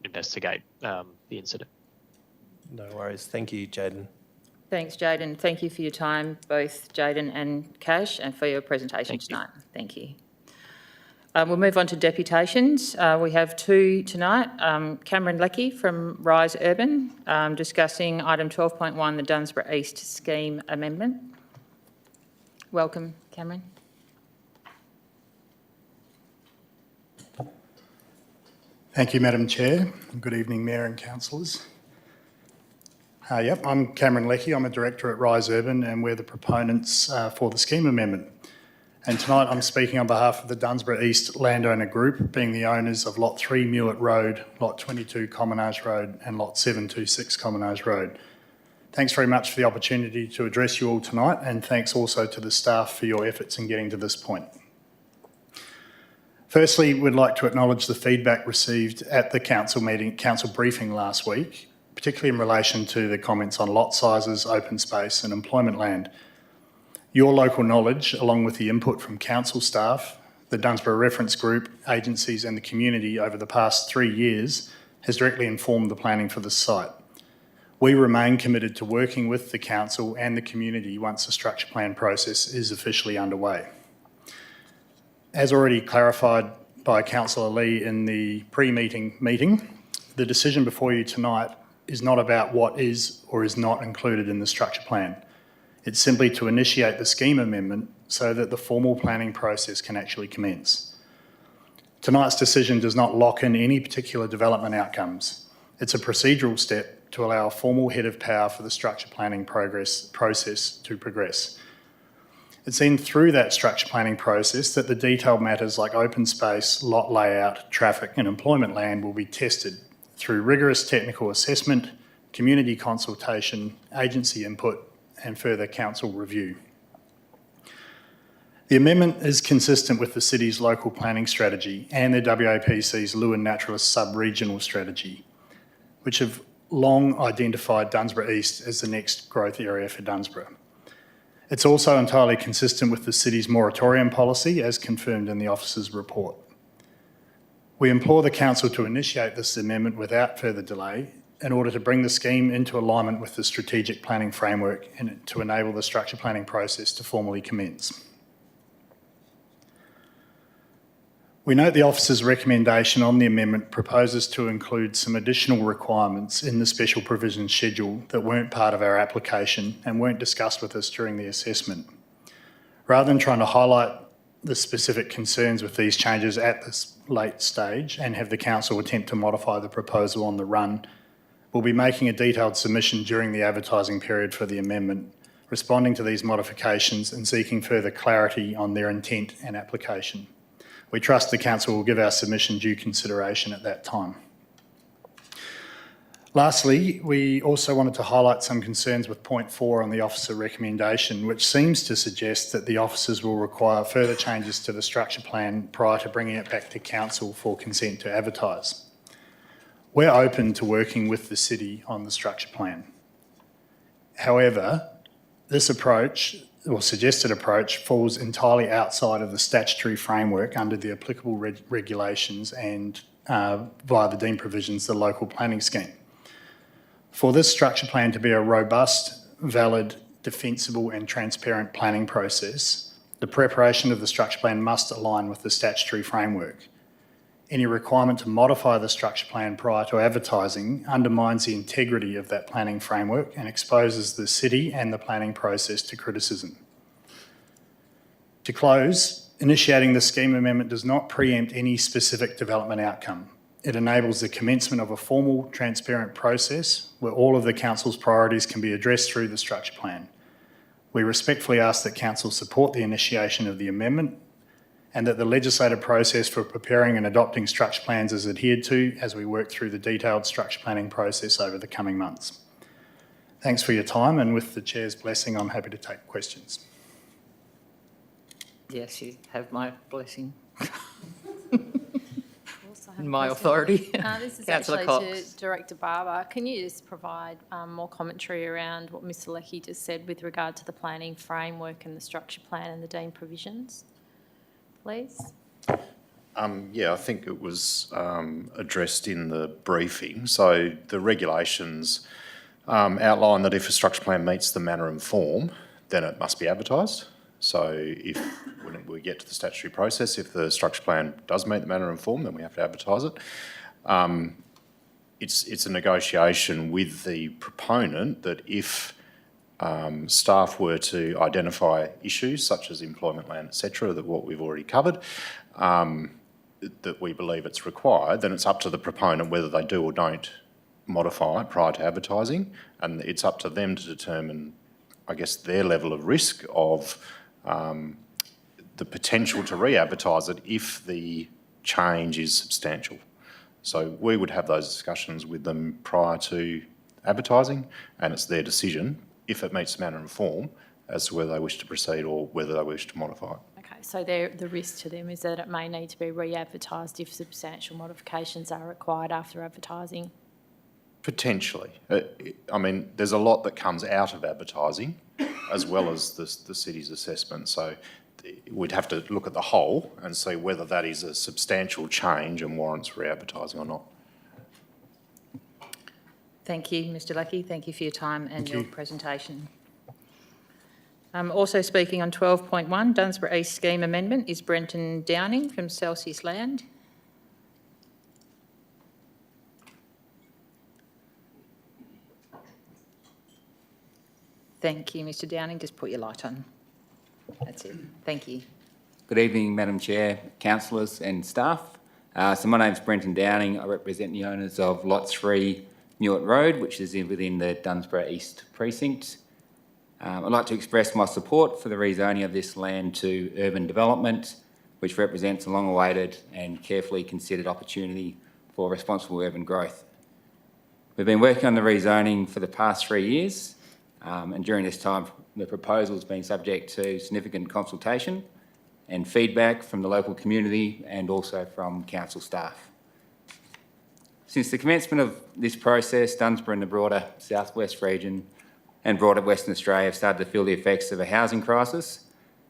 investigate the incident. No worries. Thank you, Jayden. Thanks, Jayden. Thank you for your time, both Jayden and Cash, and for your presentation tonight. Thank you. We'll move on to deputations. We have 2 tonight. Cameron Leckie from Rise Urban, discussing item 12.1, the Dunsborough East Scheme Amendment. Welcome, Cameron. Thank you, Madam Chair. Good evening, Mayor and councillors. I'm Cameron Leckie. I'm a director at Rise Urban, and we're the proponents for the scheme amendment. And tonight I'm speaking on behalf of the Dunsborough East landowner group, being the owners of Lot 3 Mewett Road, Lot 22 Commonage Road and Lot 726 Commonage Road. Thanks very much for the opportunity to address you all tonight, and thanks also to the staff for your efforts in getting to this point. Firstly, we'd like to acknowledge the feedback received at the council briefing last week, particularly in relation to the comments on lot sizes, open space and employment land. Your local knowledge, along with the input from council staff, the Dunsborough Reference Group, agencies and the community over the past 3 years, has directly informed the planning for this site. We remain committed to working with the council and the community once the structure plan process is officially underway. As already clarified by Councillor Lee in the pre-meeting meeting, the decision before you tonight is not about what is or is not included in the structure plan. It's simply to initiate the scheme amendment so that the formal planning process can actually commence. Tonight's decision does not lock in any particular development outcomes. It's a procedural step to allow a formal head of power for the structure planning process to progress. It's in through that structure planning process that the detailed matters like open space, lot layout, traffic and employment land will be tested through rigorous technical assessment, community consultation, agency input and further council review. The amendment is consistent with the city's local planning strategy and the WAPC's Lewin Naturalist sub-regional strategy, which have long identified Dunsborough East as the next growth area for Dunsborough. It's also entirely consistent with the city's moratorium policy as confirmed in the officer's report. We implore the council to initiate this amendment without further delay in order to bring the scheme into alignment with the strategic planning framework and to enable the structure planning process to formally commence. We note the officer's recommendation on the amendment proposes to include some additional requirements in the special provisions schedule that weren't part of our application and weren't discussed with us during the assessment. Rather than trying to highlight the specific concerns with these changes at this late stage and have the council attempt to modify the proposal on the run, We'll be making a detailed submission during the advertising period for the amendment, responding to these modifications and seeking further clarity on their intent and application. We trust the Council will give our submission due consideration at that time. Lastly, we also wanted to highlight some concerns with point 4 on the officer recommendation, which seems to suggest that the officers will require further changes to the structure plan prior to bringing it back to Council for consent to advertise. We're open to working with the City on the structure plan. However, this approach, or suggested approach, falls entirely outside of the statutory framework under the applicable regulations and via the deemed provisions of the local planning scheme. For this structure plan to be a robust, valid, defensible and transparent planning process, the preparation of the structure plan must align with the statutory framework. Any requirement to modify the structure plan prior to advertising undermines the integrity of that planning framework and exposes the City and the planning process to criticism. To close, initiating the scheme amendment does not preempt any specific development outcome. It enables the commencement of a formal, transparent process where all of the Council's priorities can be addressed through the structure plan. We respectfully ask that Council support the initiation of the amendment and that the legislative process for preparing and adopting structure plans is adhered to as we work through the detailed structure planning process over the coming months. Thanks for your time, and with the Chair's blessing, I'm happy to take questions. Yes, you have my blessing. And my authority. This is Councillor actually Cox. to Director Barber. Can you just provide more commentary around what Mr Leckie just said with regard to the planning framework and the structure plan and the deemed provisions, please? Yeah, I think it was addressed in the briefing. So the regulations outline that if a structure plan meets the manner and form, then it must be advertised. So if, when we get to the statutory process, if the structure plan does meet the manner and form, then we have to advertise it. It's a negotiation with the proponent that if staff were to identify issues such as employment land, etc., that what we've already covered, that we believe it's required, then it's up to the proponent whether they do or don't modify it prior to advertising, and it's up to them to determine, I guess, their level of risk of the potential to re-advertise it if the change is substantial. So we would have those discussions with them prior to advertising, and it's their decision, if it meets the manner and form, as to whether they wish to proceed or whether they wish to modify it. Okay, so the risk to them is that it may need to be re-advertised if substantial modifications are required after advertising. Potentially. I mean, there's a lot that comes out of advertising as well as the City's assessment. So we'd have to look at the whole and see whether that is a substantial change and warrants re-advertising or not. Thank you, Mr Leckie. Thank you for your time and your presentation. Also speaking on 12.1, Dunsborough East Scheme Amendment, is Brenton Downing from Celsius Land. Thank you, Mr Downing. Just put your light on. That's it. Thank you. Good evening, Madam Chair, councillors and staff. So my name's Brenton Downing. I represent the owners of Lot 3 Newett Road, which is within the Dunsborough East precinct. I'd like to express my support for the rezoning of this land to urban development, which represents a long-awaited and carefully considered opportunity for responsible urban growth. We've been working on the rezoning for the past 3 years, and during this time, the proposal has been subject to significant consultation and feedback from the local community and also from council staff. Since the commencement of this process, Dunsborough and the broader southwest region and broader Western Australia have started to feel the effects of a housing crisis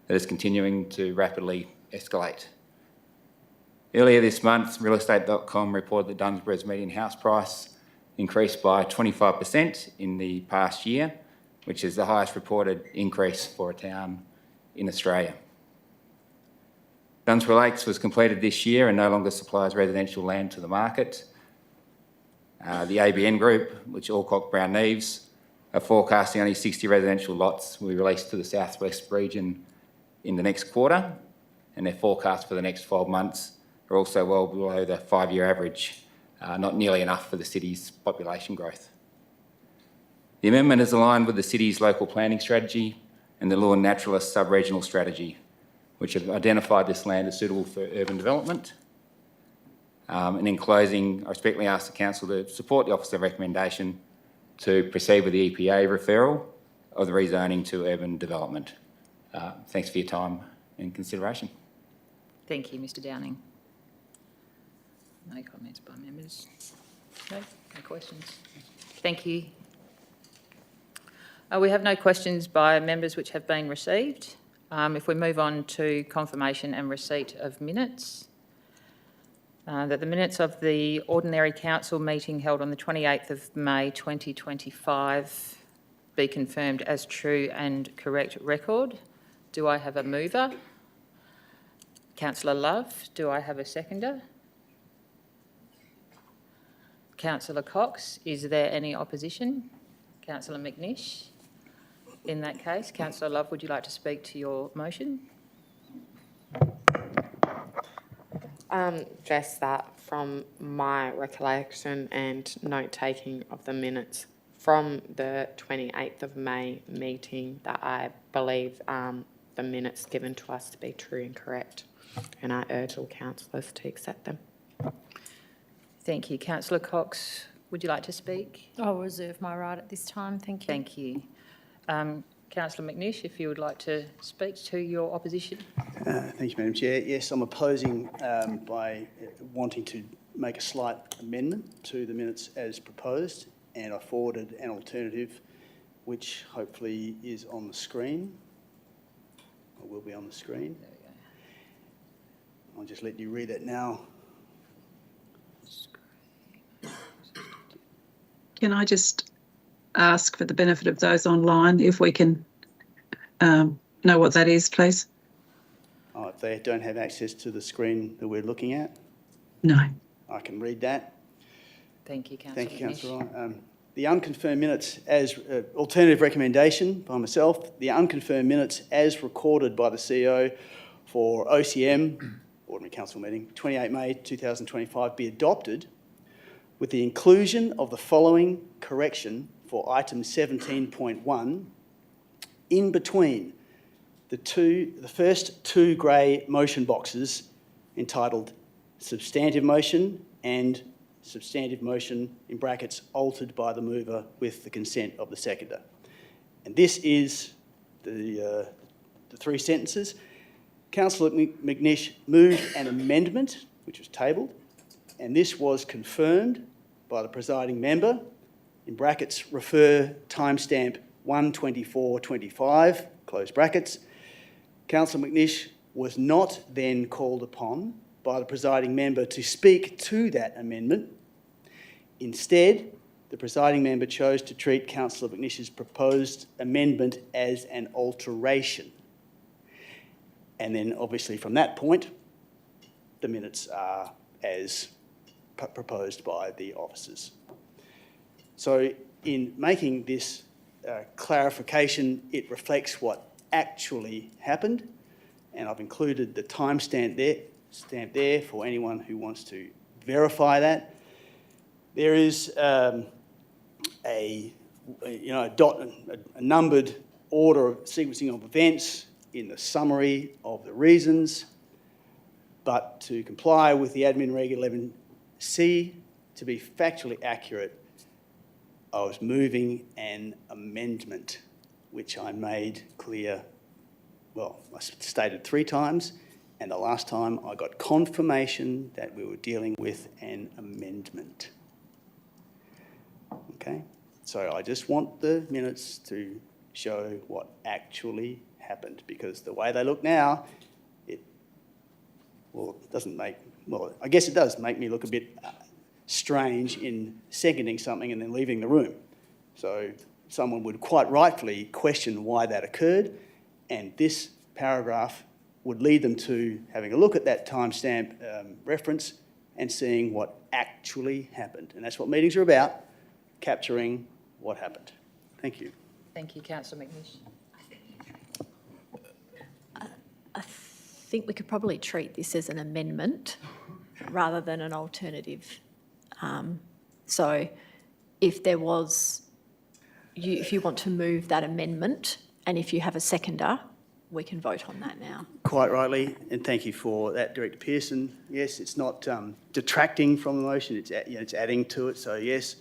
that is continuing to rapidly escalate. Earlier this month, realestate.com reported that Dunsborough's median house price increased by 25% in the past year, which is the highest reported increase for a town in Australia. Dunsborough Lakes was completed this year and no longer supplies residential land to the market. The ABN Group, which Alcock Brown Neves, are forecasting only 60 residential lots will be released to the southwest region in the next quarter, and their forecast for the next 12 months are also well below the 5-year average not nearly enough for the city's population growth. The amendment is aligned with the city's local planning strategy and the Law Naturalist sub-regional strategy, which have identified this land as suitable for urban development. And in closing, I respectfully ask the Council to support the Officer's recommendation to proceed with the EPA referral of the rezoning to urban development. Thanks for your time and consideration. Thank you, Mr Downing. No comments by members. No questions. Thank you. We have no questions by members which have been received. If we move on to confirmation and receipt of minutes, that the minutes of the ordinary council meeting held on the 28th of May 2025 be confirmed as true and correct record. Do I have a mover? Councillor Love. Do I have a seconder? Councillor Cox. Is there any opposition? Councillor McNish. In that case, Councillor Love, would you like to speak to your motion? Just that from my recollection and note-taking of the minutes from the 28th of May meeting, that I believe the minutes given to us to be true and correct, and I urge all councillors to accept them. Thank you. Councillor Cox, would you like to speak? I'll reserve my right at this time. Thank you. Thank you. Councillor McNish, if you would like to speak to your opposition. Thank you, Madam Chair. Yes, I'm opposing by wanting to make a slight amendment to the minutes as proposed, and I forwarded an alternative which hopefully is on the screen, or will be on the screen. There we go. I'll just let you read it now. Can I just ask, for the benefit of those online, if we can know what that is, please? Oh, if they don't have access to the screen that we're looking at? No. I can read that. Thank you, Councillor. Thank you, Councillor. The unconfirmed minutes as alternative recommendation by myself, the unconfirmed minutes as recorded by the CEO for OCM, Ordinary Council Meeting, 28 May 2025, be adopted with the inclusion of the following correction for item 17.1 in between the first two grey motion boxes entitled substantive motion and substantive motion in brackets altered by the mover with the consent of the seconder. And this is the three sentences. Councillor McNish moved an amendment which was tabled, and this was confirmed by the presiding member, in brackets refer timestamp 1/24/25, close brackets. Councillor McNish was not then called upon by the presiding member to speak to that amendment. Instead, the presiding member chose to treat Councillor McNish's proposed amendment as an alteration. And then obviously from that point, the minutes are as proposed by the officers. So in making this clarification, it reflects what actually happened, and I've included the timestamp there for anyone who wants to verify that. There is a numbered order of sequencing of events in the summary of the reasons, but to comply with the Admin Reg 11C, to be factually accurate, I was moving an amendment, which I made clear, well, I stated 3 times, and the last time I got confirmation that we were dealing with an amendment. Okay, so I just want the minutes to show what actually happened, because the way they look now, it doesn't make, well, I guess it does make me look a bit strange in seconding something and then leaving the room. So someone would quite rightfully question why that occurred, and this paragraph would lead them to having a look at that timestamp reference and seeing what actually happened. And that's what meetings are about, capturing what happened. Thank you. Thank you, Councillor McNish. I think we could probably treat this as an amendment rather than an alternative So if there was, if you want to move that amendment and if you have a seconder, we can vote on that now. Quite rightly, and thank you for that, Director Pearson. Yes, it's not detracting from the motion, it's adding to it. So yes,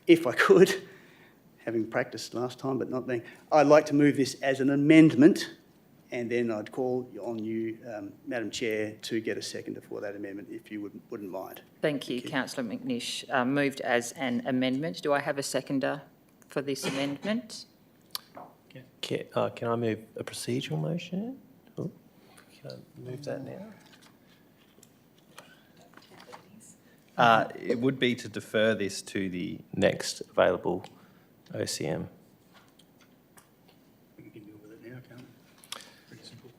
if I could, having practiced last time but not being, I'd like to move this as an amendment, and then I'd call on you, Madam Chair, to get a seconder for that amendment, if you wouldn't mind. Thank you, Councillor McNish. Moved as an amendment. Do I have a seconder for this amendment? Can I move a procedural motion? Oh, can I move that now? It would be to defer this to the next available OCM. We can deal with it now, can't we? Pretty simple.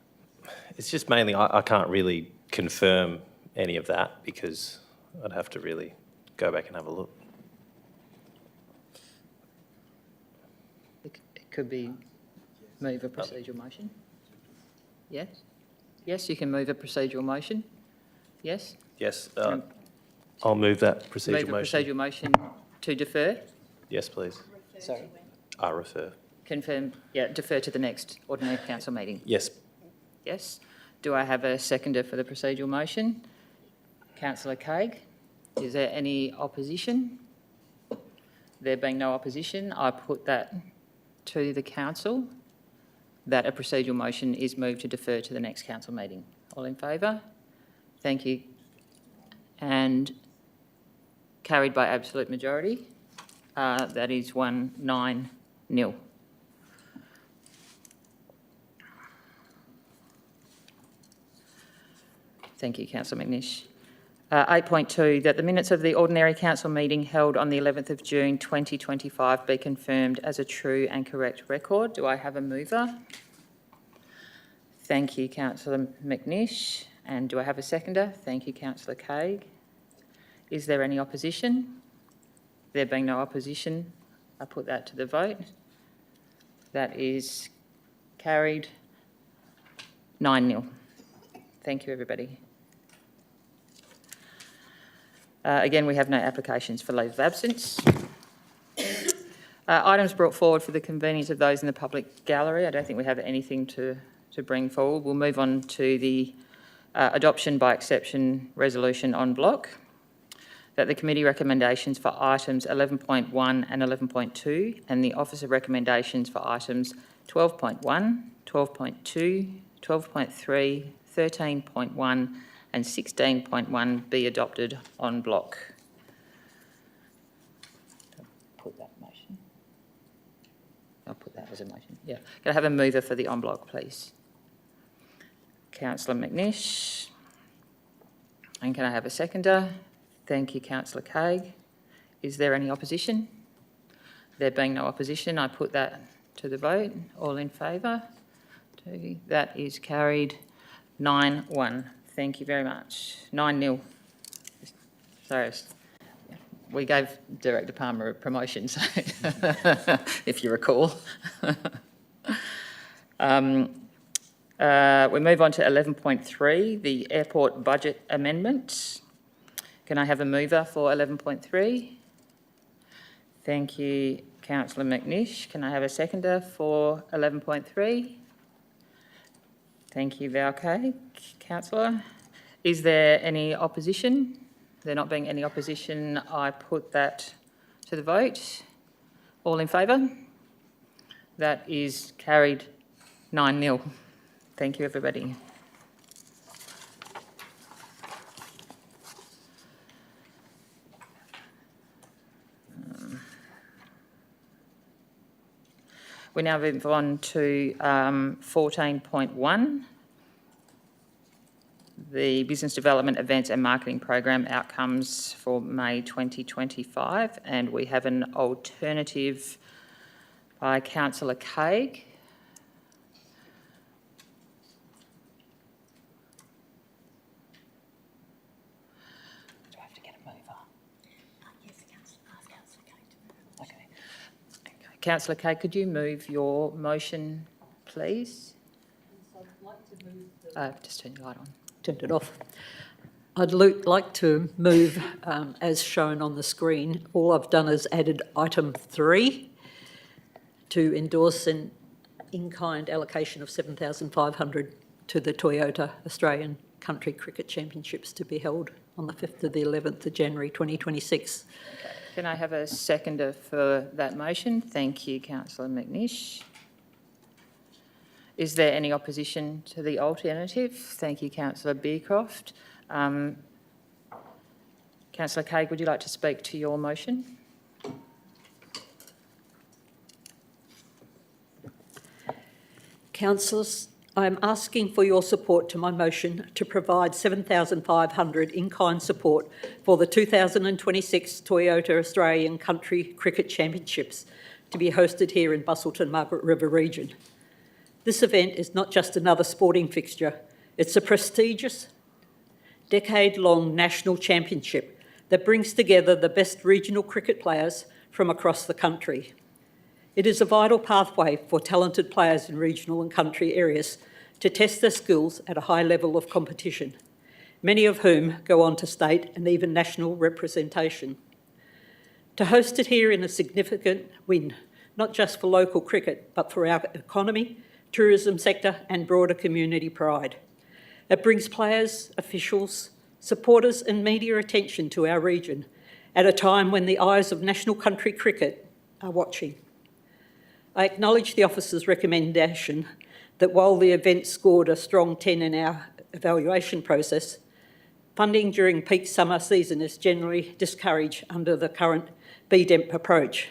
It's just mainly I can't really confirm any of that because I'd have to really go back and have a look. It could be move a procedural motion. Yes? Yes, you can move a procedural motion. Yes? Yes, I'll move that procedural Move a motion. procedural motion to defer. Yes, please. Sorry. I refer. Confirm, yeah, defer to the next ordinary council meeting. Yes. Yes. Do I have a seconder for the procedural motion? Councillor Craig, is there any opposition? There being no opposition, I put that to the council that a procedural motion is moved to defer to the next council meeting. All in favour? Thank you. And carried by absolute majority. That is 1-9-0. Thank you, Councillor McNish. 8.2, that the minutes of the ordinary council meeting held on the 11th of June 2025 be confirmed as a true and correct record. Do I have a mover? Thank you, Councillor McNish. And do I have a seconder? Thank you, Councillor Craig. Is there any opposition? There being no opposition, I put that to the vote. That is carried 9-0. Thank you, everybody. Again, we have no applications for leave of absence. Items brought forward for the convenience of those in the public gallery. I don't think we have anything to bring forward. We'll move on to the adoption by exception resolution en bloc. That the committee recommendations for items 11.1 and 11.2 and the officer recommendations for items 12.1, 12.2, 12.3, 13.1 and 16.1 be adopted en bloc. Put that motion. I'll put that as a motion. Yeah. Can I have a mover for the en bloc, please? Councillor McNish. And can I have a seconder? Thank you, Councillor Craig. Is there any opposition? There being no opposition, I put that to the vote. All in favour? That is carried 9-1. Thank you very much. 9-0. Sorry, we gave Director Palmer a promotion, so if you recall. We move on to 11.3, the airport budget amendment. Can I have a mover for 11.3? Thank you, Councillor McNish. Can I have a seconder for 11.3? Thank you, Valcade. Councillor, is there any opposition? There not being any opposition, I put that to the vote. All in favour? That is carried 9-0. Thank you, everybody. We now move on to 14.1, the Business Development Events and Marketing Program outcomes for May 2025, and we have an alternative by Councillor Craig. Do I have to get a mover? Yes, Councillor Craig to move. Okay. Councillor Craig, could you move your motion, please? So I'd like to move Just turn your light on. turned it off. I'd like to move as shown on the screen. All I've done is added item 3 to endorse an in-kind allocation of 7,500 to the Toyota Australian Country Cricket Championships to be held on the 5th to the 11th of January 2026. Okay. Can I have a seconder for that motion? Thank you, Councillor McNish. Is there any opposition to the alternative? Thank you, Councillor Beecroft. Councillor Craig, would you like to speak to your motion? Councillors, I am asking for your support to my motion to provide 7,500 in-kind support for the 2026 Toyota Australian Country Cricket Championships to be hosted here in Busselton, Margaret River region. This event is not just another sporting fixture, it's a prestigious, decade-long national championship that brings together the best regional cricket players from across the country. It is a vital pathway for talented players in regional and country areas to test their skills at a high level of competition, many of whom go on to state and even national representation. To host it here in a significant win, not just for local cricket, but for our economy, tourism sector and broader community pride. It brings players, officials, supporters and media attention to our region at a time when the eyes of national country cricket are watching. I acknowledge the officer's recommendation that while the event scored a strong 10 in our evaluation process, funding during peak summer season is generally discouraged under the current BDEMP approach.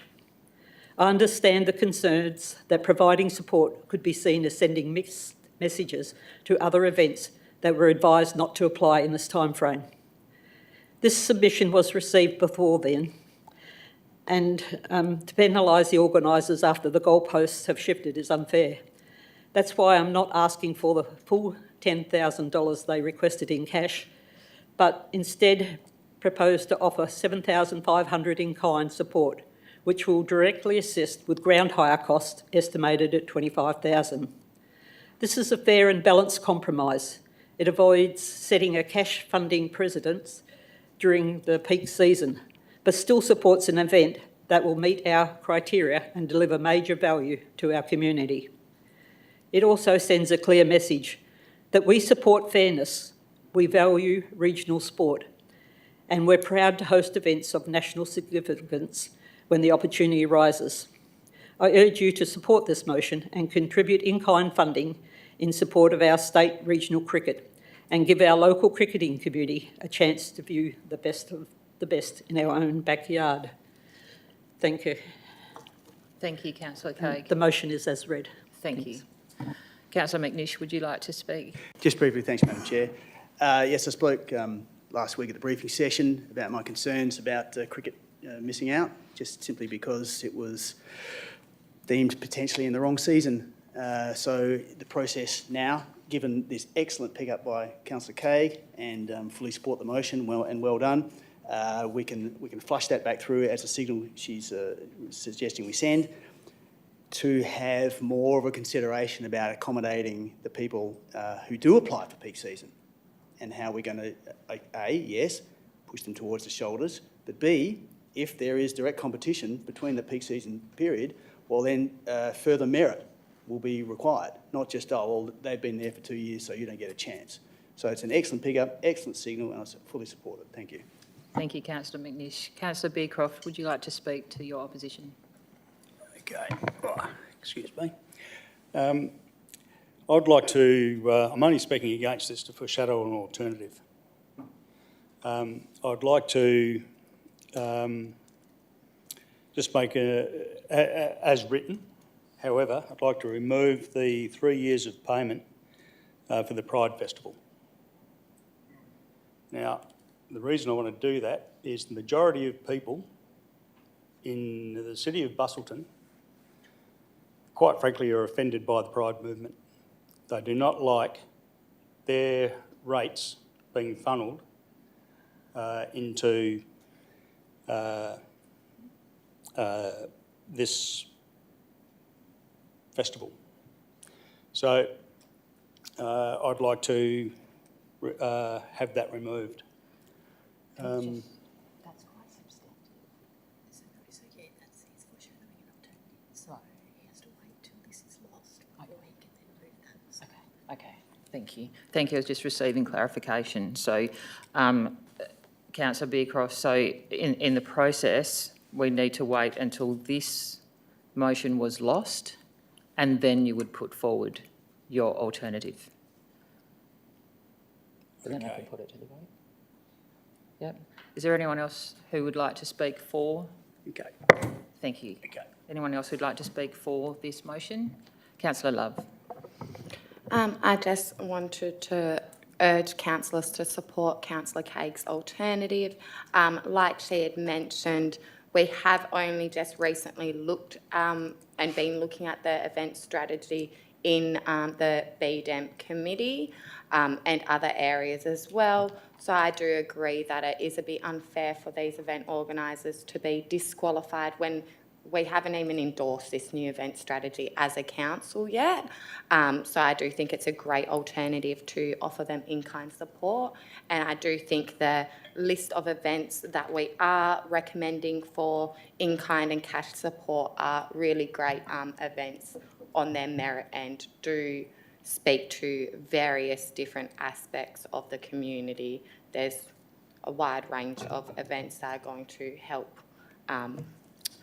I understand the concerns that providing support could be seen as sending mixed messages to other events that were advised not to apply in this timeframe. This submission was received before then, and to penalise the organisers after the goalposts have shifted is unfair. That's why I'm not asking for the full $10,000 they requested in cash, but instead propose to offer $7,500 in kind support, which will directly assist with ground hire costs estimated at $25,000. This is a fair and balanced compromise. It avoids setting a cash funding precedence during the peak season, but still supports an event that will meet our criteria and deliver major value to our community. It also sends a clear message that we support fairness, we value regional sport, and we're proud to host events of national significance when the opportunity arises. I urge you to support this motion and contribute in-kind funding in support of our state regional cricket and give our local cricketing community a chance to view the best of the best in our own backyard. Thank you. Thank you, Councillor Craig. The motion is as read. Thank you. Councillor McNish, would you like to speak? Just briefly, thanks, Madam Chair. Yes, I spoke last week at the briefing session about my concerns about cricket missing out, just simply because it was deemed potentially in the wrong season. So the process now, given this excellent pickup by Councillor Craig, and fully support the motion, well done. We can flush that back through as a signal she's suggesting we send, to have more of a consideration about accommodating the people who do apply for peak season, and how we're going to, A, yes, push them towards the shoulders, but B, if there is direct competition between the peak season period, well then further merit will be required, not just, oh, well, they've been there for 2 years, so you don't get a chance. So it's an excellent pickup, excellent signal, and I fully support it. Thank you. Thank you, Councillor McNish. Councillor Beecroft, would you like to speak to your opposition? Okay. Oh, excuse me. I'd like to, I'm only speaking against this to foreshadow an alternative. I'd like to just make as written. However, I'd like to remove the 3 years of payment for the Pride Festival. Now, the reason I want to do that is the majority of people in the city of Busselton, quite frankly, are offended by the Pride movement. They do not like their rates being funnelled into this festival. So I'd like to have that removed. That's quite substantive. So yeah, that's his foreshadowing an alternative. So he has to wait till this is lost before he can then move that. Okay. Thank you. Thank you. I was just receiving clarification. So, Councillor Bearcroft, so in the process, we need to wait until this motion was lost, and then you would put forward your alternative. Then I can put it to the vote. Yep. Is there anyone else who would like to speak for? Okay. Thank you. Okay. Anyone else who'd like to speak for this motion? Councillor Love. I just wanted to urge councillors to support Councillor Caig's alternative. Like she had mentioned, we have only just recently looked and been looking at the event strategy in the BDEM committee and other areas as well. So I do agree that it is a bit unfair for these event organisers to be disqualified when we haven't even endorsed this new event strategy as a council yet. So I do think it's a great alternative to offer them in-kind support. And I do think the list of events that we are recommending for in-kind and cash support are really great events on their merit and do speak to various different aspects of the community. There's a wide range of events that are going to help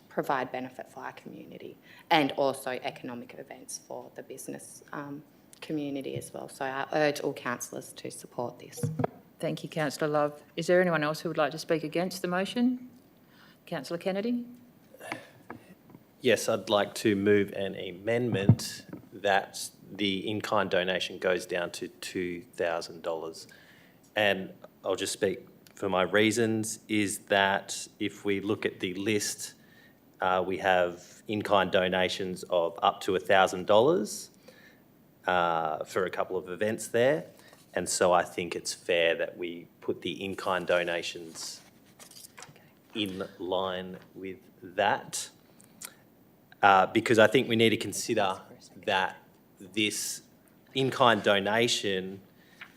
provide benefit for our community, and also economic events for the business community as well. So I urge all councillors to support this. Thank you, Councillor Love. Is there anyone else who would like to speak against the motion? Councillor Kennedy? Yes, I'd like to move an amendment that the in-kind donation goes down to $2,000. And I'll just speak for my reasons, is that if we look at the list, we have in-kind donations of up to $1,000 for a couple of events there. And so I think it's fair that we put the in-kind donations in line with that. Because I think we need to consider that this in-kind donation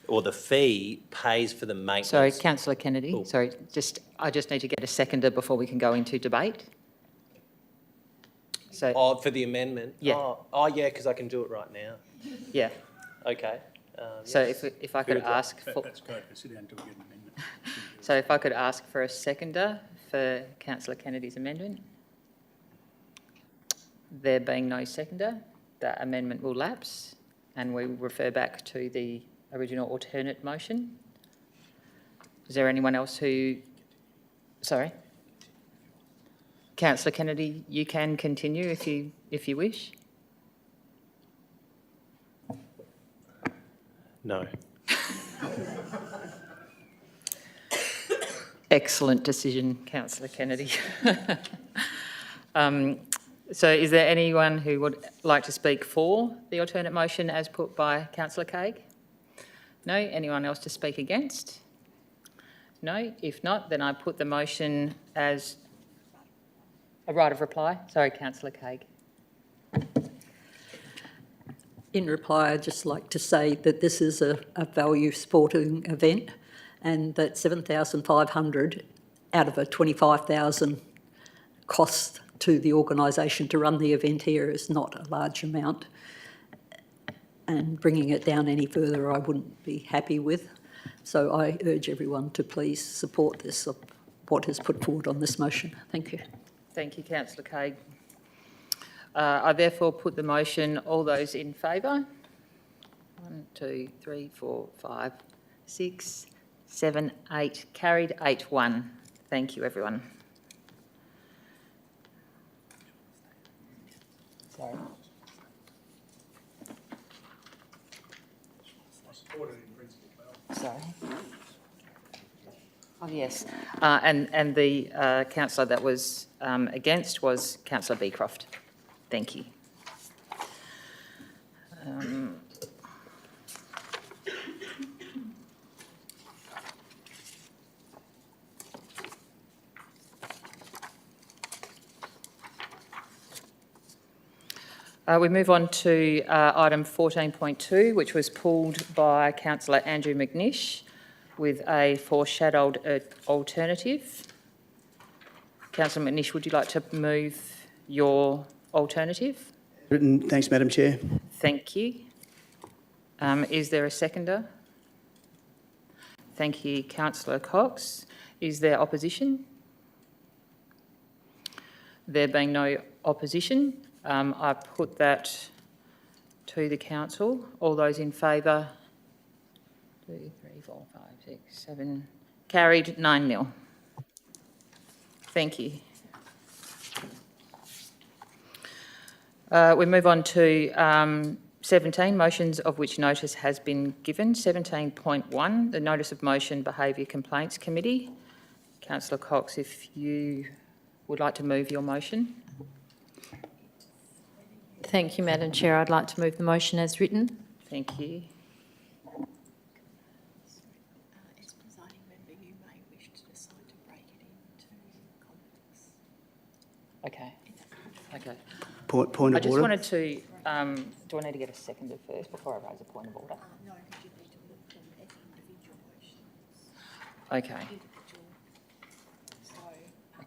or the fee pays for the maintenance. Sorry, Councillor Kennedy. Oh. Sorry, I just need to get a seconder before we can go into debate. So, For the amendment? Yeah. Oh yeah, because I can do it right now. yeah. Okay. So yes. if I could ask for... That's great. Sit down until we get an amendment. So if I could ask for a seconder for Councillor Kennedy's amendment. There being no seconder, that amendment will lapse and we will refer back to the original alternate motion. Is there anyone else who... Sorry? Councillor Kennedy, you can continue if you wish. No. Excellent decision, Councillor Kennedy. So is there anyone who would like to speak for the alternate motion as put by Councillor Caig? No? Anyone else to speak against? No? If not, then I put the motion as a right of reply. Sorry, Councillor Caig. In reply, I'd just like to say that this is a value sporting event and that $7,500 out of a $25,000 cost to the organisation to run the event here is not a large amount. And bringing it down any further I wouldn't be happy with. So I urge everyone to please support this, of what is put forward on this motion. Thank you. Thank you, Councillor Caig. I therefore put the motion. All those in favour? 1, 2, 3, 4, 5, 6, 7, 8. Carried 8-1. Thank you, everyone. Sorry. Sorry. Oh, yes. And the councillor that was against was Councillor Beecroft. Thank you. We move on to item 14.2, which was pulled by Councillor Andrew McNish, with a foreshadowed alternative. Councillor McNish, would you like to move your alternative? Written. Thanks, Madam Chair. Thank you. Is there a seconder? Thank you, Councillor Cox. Is there opposition? There being no opposition, I put that to the council. All those in favour? 2, 3, 4, 5, 6, 7. Carried 9-0. Thank you. We move on to 17, motions of which notice has been given. 17.1, the Notice of Motion Behaviour Complaints Committee. Councillor Cox, if you would like to move your motion. Thank you, Madam Chair. I'd like to move the motion as written. Thank you. As presiding member, you may wish to decide to break it into comments. Okay. Okay. Point of order. I just wanted to, do I need to get a seconder first before I raise a point of order? No, because you need to move them as individual motions. Okay. Individual. So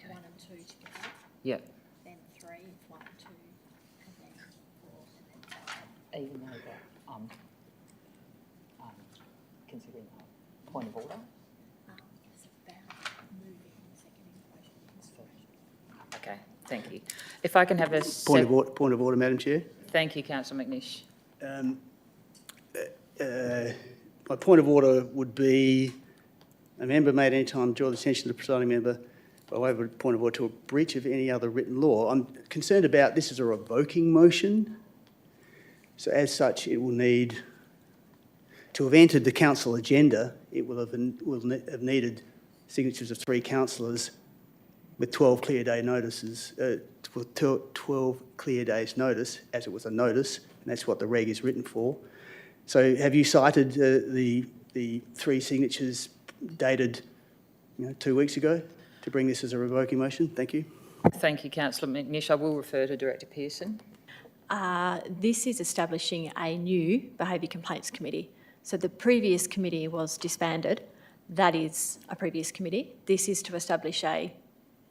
1 and 2 together. Yep. Then 3, 1 and 2, and then 4, and then 5. Even though that I'm considering a point of order. It's about moving the second motion. Okay, thank you. If I can have a Point of order, Madam Chair. Thank you, Councillor McNish. My point of order would be a member may at any time draw the attention of the presiding member by way of a point of order to a breach of any other written law. I'm concerned about this is a revoking motion. So as such, it will need, to have entered the council agenda, it will have needed signatures of 3 councillors with 12 clear day notices, 12 clear days notice, as it was a notice, and that's what the reg is written for. So have you cited the 3 signatures dated 2 weeks ago to bring this as a revoking motion? Thank you. Thank you, Councillor McNish. I will refer to Director Pearson. This is establishing a new Behaviour Complaints Committee. So the previous committee was disbanded. That is a previous committee. This is to establish a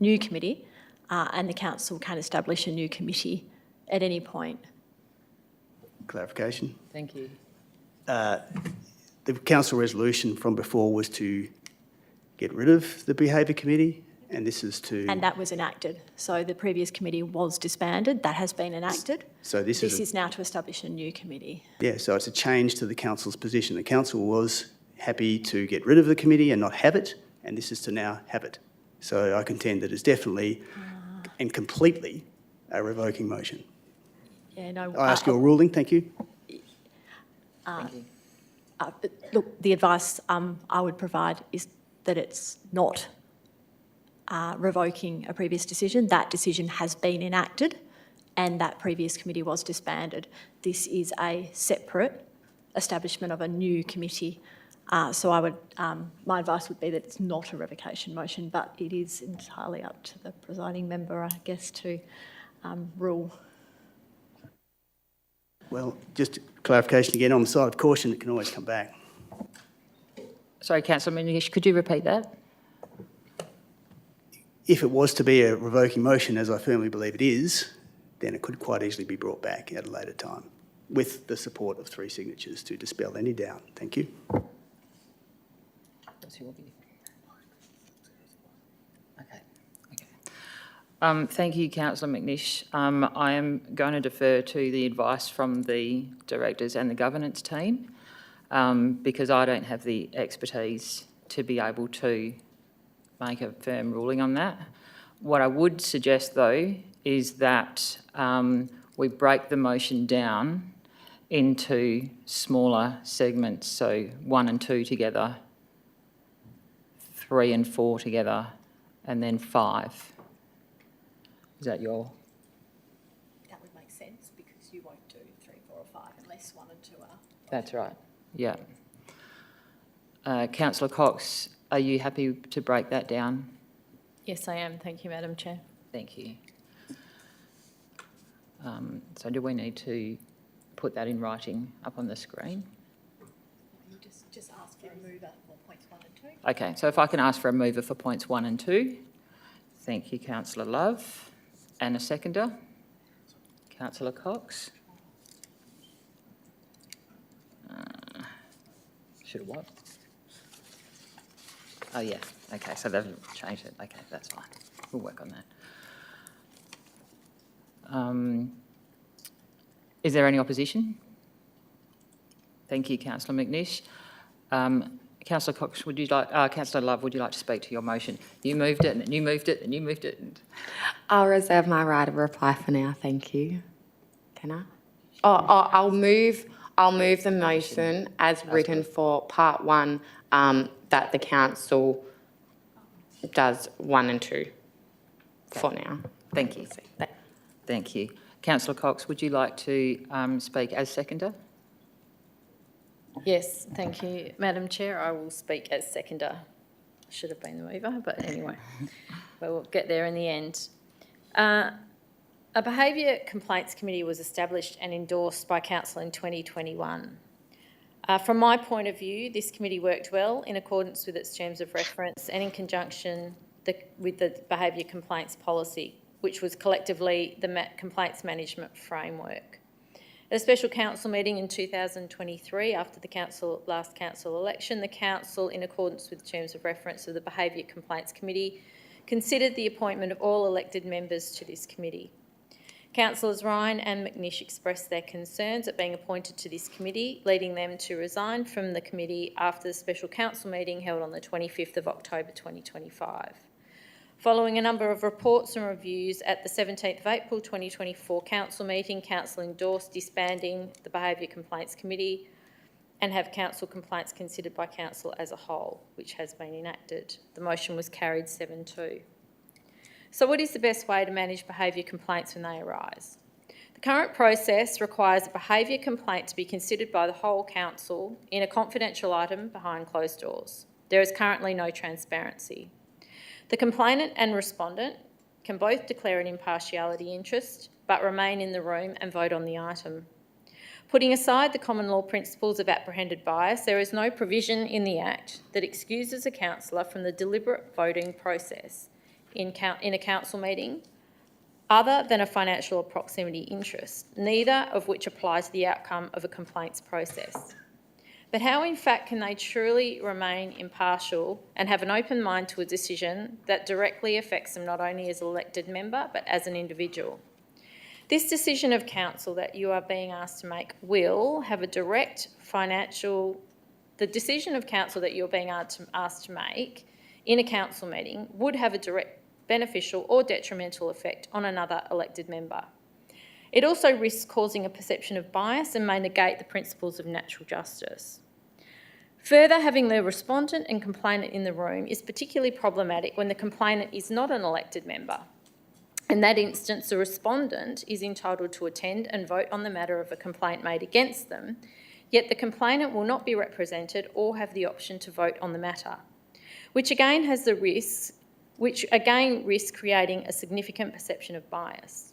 new committee, and the council can establish a new committee at any point. Clarification. Thank you. The council resolution from before was to get rid of the behaviour committee, and this is to... And that was enacted. So the previous committee was disbanded. That has been enacted. So this is now to establish a new committee. Yeah, so it's a change to the council's position. The council was happy to get rid of the committee and not have it, and this is to now have it. So I contend that it's definitely and completely a revoking motion. Yeah, no, I ask your ruling. Thank you. Thank you. But look, the advice I would provide is that it's not revoking a previous decision. That decision has been enacted and that previous committee was disbanded. This is a separate establishment of a new committee. So I would, my advice would be that it's not a revocation motion, but it is entirely up to the presiding member, I guess, to rule. Well, just clarification again, on the side of caution, it can always come back. Sorry, Councillor McNish, could you repeat that? If it was to be a revoking motion, as I firmly believe it is, then it could quite easily be brought back at a later time with the support of 3 signatures to dispel any doubt. Thank you. Thank you, Councillor McNish. I am going to defer to the advice from the directors and the governance team because I don't have the expertise to be able to make a firm ruling on that. What I would suggest, though, is that we break the motion down into smaller segments, so 1 and 2 together, 3 and 4 together, and then 5. Is that your... That would make sense because you won't do 3, 4 or 5 unless 1 and 2 are. That's right, yeah. Councillor Cox, are you happy to break that down? Yes, I am. Thank you, Madam Chair. Thank you. So do we need to put that in writing up on the screen? You just ask for a mover for points 1 and 2. Okay, so if I can ask for a mover for points 1 and 2. Thank you, Councillor Love. And a seconder? Councillor Cox. Should have what? Oh, yeah. Okay, so they've changed it. Okay, that's fine. We'll work on that. Is there any opposition? Thank you, Councillor McNish. Councillor Cox, would you like, Councillor Love, would you like to speak to your motion? You moved it, and then you moved it, and you moved it. I'll reserve my right of reply for now, thank you. Can I? I'll move the motion as written for part 1, that the council does 1 and 2 for now. Thank you. Thank you. Councillor Cox, would you like to speak as seconder? Yes, thank you, Madam Chair. I will speak as seconder. Should have been the mover, but anyway, we'll get there in the end. A Behaviour Complaints Committee was established and endorsed by Council in 2021. From my point of view, this committee worked well in accordance with its terms of reference and in conjunction with the Behaviour Complaints Policy, which was collectively the Complaints Management Framework. At a special council meeting in 2023, after the last council election, the council, in accordance with terms of reference of the Behaviour Complaints Committee, considered the appointment of all elected members to this committee. Councillors Ryan and McNish expressed their concerns at being appointed to this committee, leading them to resign from the committee after the special council meeting held on the 25th of October 2025. Following a number of reports and reviews at the 17th of April 2024 council meeting, council endorsed disbanding the Behaviour Complaints Committee and have council complaints considered by council as a whole, which has been enacted. The motion was carried 7-2. So what is the best way to manage behaviour complaints when they arise? The current process requires a behaviour complaint to be considered by the whole council in a confidential item behind closed doors. There is currently no transparency. The complainant and respondent can both declare an impartiality interest but remain in the room and vote on the item. Putting aside the common law principles of apprehended bias, there is no provision in the Act that excuses a councillor from the deliberate voting process in a council meeting other than a financial or proximity interest, neither of which apply to the outcome of a complaints process. But how, in fact, can they truly remain impartial and have an open mind to a decision that directly affects them not only as an elected member but as an individual? This decision of council that you are being asked to make will have a direct financial... The decision of council that you're being asked to make in a council meeting would have a direct beneficial or detrimental effect on another elected member. It also risks causing a perception of bias and may negate the principles of natural justice. Further, having the respondent and complainant in the room is particularly problematic when the complainant is not an elected member. In that instance, the respondent is entitled to attend and vote on the matter of a complaint made against them, yet the complainant will not be represented or have the option to vote on the matter, which again risks creating a significant perception of bias.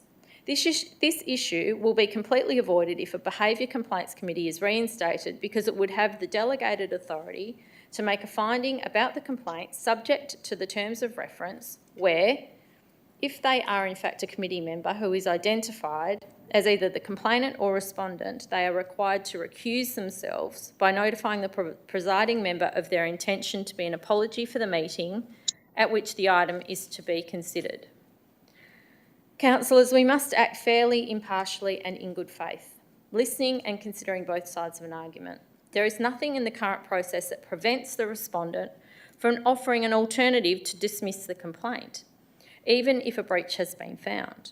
This issue will be completely avoided if a Behaviour Complaints Committee is reinstated, because it would have the delegated authority to make a finding about the complaint subject to the terms of reference where, if they are in fact a committee member who is identified as either the complainant or respondent, they are required to recuse themselves by notifying the presiding member of their intention to be an apology for the meeting at which the item is to be considered. Councillors, we must act fairly, impartially and in good faith, listening and considering both sides of an argument. There is nothing in the current process that prevents the respondent from offering an alternative to dismiss the complaint, even if a breach has been found.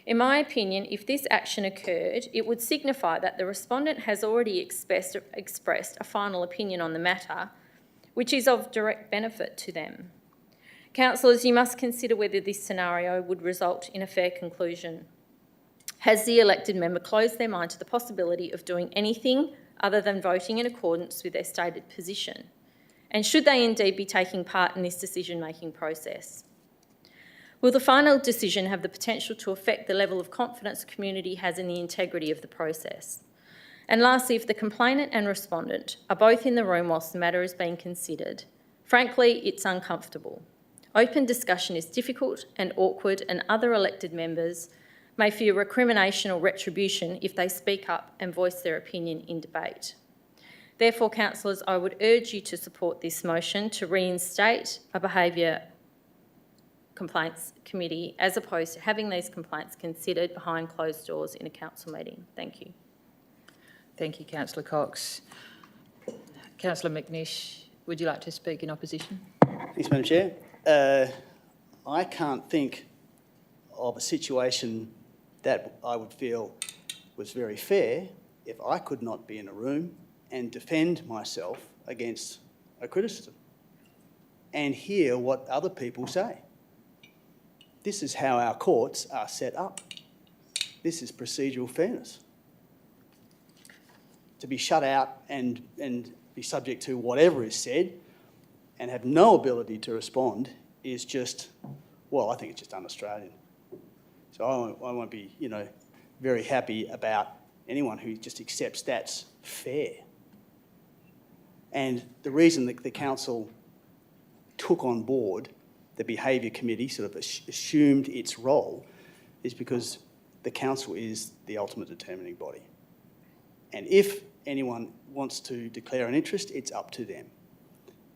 In my opinion, if this action occurred, it would signify that the respondent has already expressed a final opinion on the matter, which is of direct benefit to them. Councillors, you must consider whether this scenario would result in a fair conclusion. Has the elected member closed their mind to the possibility of doing anything other than voting in accordance with their stated position? And should they indeed be taking part in this decision-making process? Will the final decision have the potential to affect the level of confidence the community has in the integrity of the process? And lastly, if the complainant and respondent are both in the room whilst the matter is being considered, Frankly, it's uncomfortable. Open discussion is difficult and awkward, and other elected members may fear recrimination or retribution if they speak up and voice their opinion in debate. Therefore, councillors, I would urge you to support this motion to reinstate a behaviour complaints committee as opposed to having these complaints considered behind closed doors in a council meeting. Thank you. Thank you, Councillor Cox. Councillor McNish, would you like to speak in opposition? Thanks, Madam Chair. I can't think of a situation that I would feel was very fair if I could not be in a room and defend myself against a criticism and hear what other people say. This is how our courts are set up. This is procedural fairness. To be shut out and be subject to whatever is said and have no ability to respond is just, well, I think it's just un-Australian. So I won't be, very happy about anyone who just accepts that's fair. And the reason that the council took on board the behaviour committee, sort of assumed its role, is because the council is the ultimate determining body. And if anyone wants to declare an interest, it's up to them.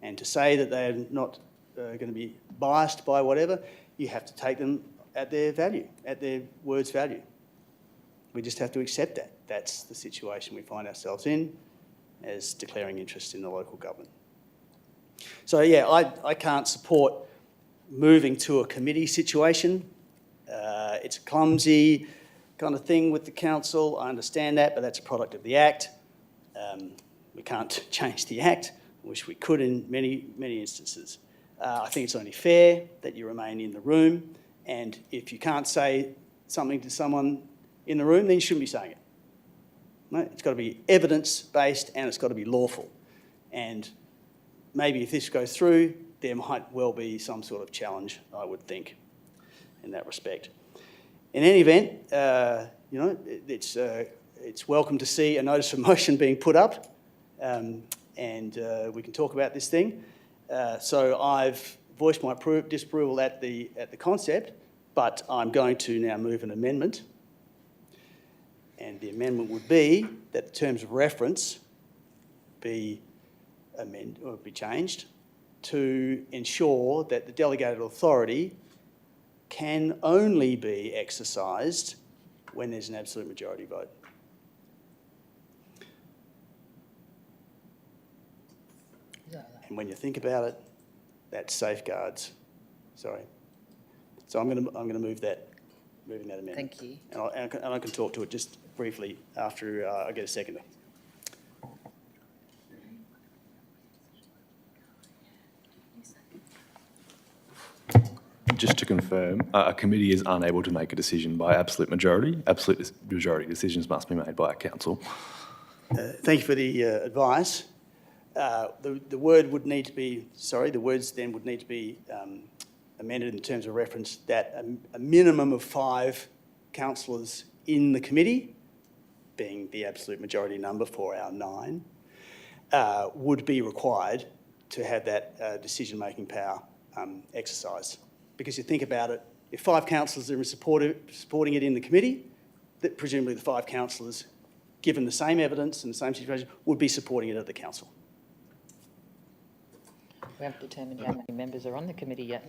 And to say that they're not going to be biased by whatever, you have to take them at their value, at their words value. We just have to accept that. That's the situation we find ourselves in as declaring interest in the local government. So yeah, I can't support moving to a committee situation. It's a clumsy kind of thing with the council. I understand that, but that's a product of the Act. We can't change the Act. I wish we could in many, many instances. I think it's only fair that you remain in the room, and if you can't say something to someone in the room, then you shouldn't be saying it. No, it's got to be evidence-based and it's got to be lawful. And maybe if this goes through, there might well be some sort of challenge, I would think, in that respect. In any event, it's welcome to see a notice of motion being put up, and we can talk about this thing. So I've voiced my disapproval at the concept, but I'm going to now move an amendment. And the amendment would be that the terms of reference be changed to ensure that the delegated authority can only be exercised when there's an absolute majority vote. And when you think about it, that safeguards. Sorry. So I'm going to move that. Moving that amendment. Thank you. And I can talk to it just briefly after I get a seconder. Just to confirm, a committee is unable to make a decision by absolute majority. Absolute majority decisions must be made by a council. Thank you for the advice. The word would need to be, the words then would need to be amended in terms of reference that a minimum of 5 councillors in the committee, being the absolute majority number for our 9, would be required to have that decision-making power exercised. Because you think about it, if 5 councillors are supporting it in the committee, that presumably the 5 councillors, given the same evidence and the same situation, would be supporting it at the council. We haven't determined how many members are on the committee yet.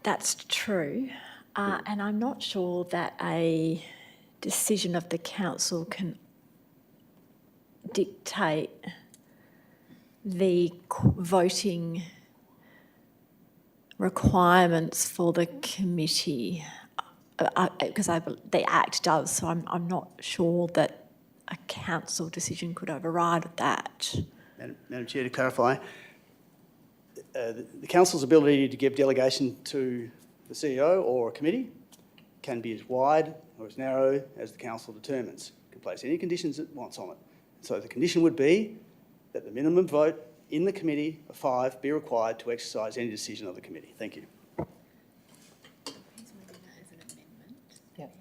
That's true. And I'm not sure that a decision of the council can dictate the voting requirements for the committee, because the Act does, so I'm not sure that a council decision could override that. Madam Chair, to clarify, the council's ability to give delegation to the CEO or a committee can be as wide or as narrow as the council determines. It can place any conditions it wants on it. So the condition would be that the minimum vote in the committee of 5 be required to exercise any decision of the committee. Thank you. Yep.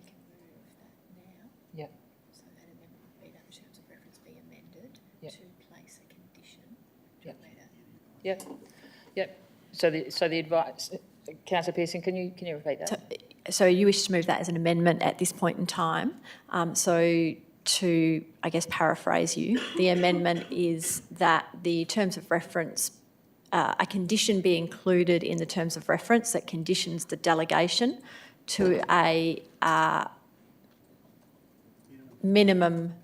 Yep. So that amendment would be that the terms of reference be amended to place a condition. Yep. Yep. Yep. So the advice, Councillor Pearson, can you repeat that? So you wish to move that as an amendment at this point in time. So to, I guess, paraphrase you, the amendment is that the terms of reference, a condition be included in the terms of reference that conditions the delegation to a minimum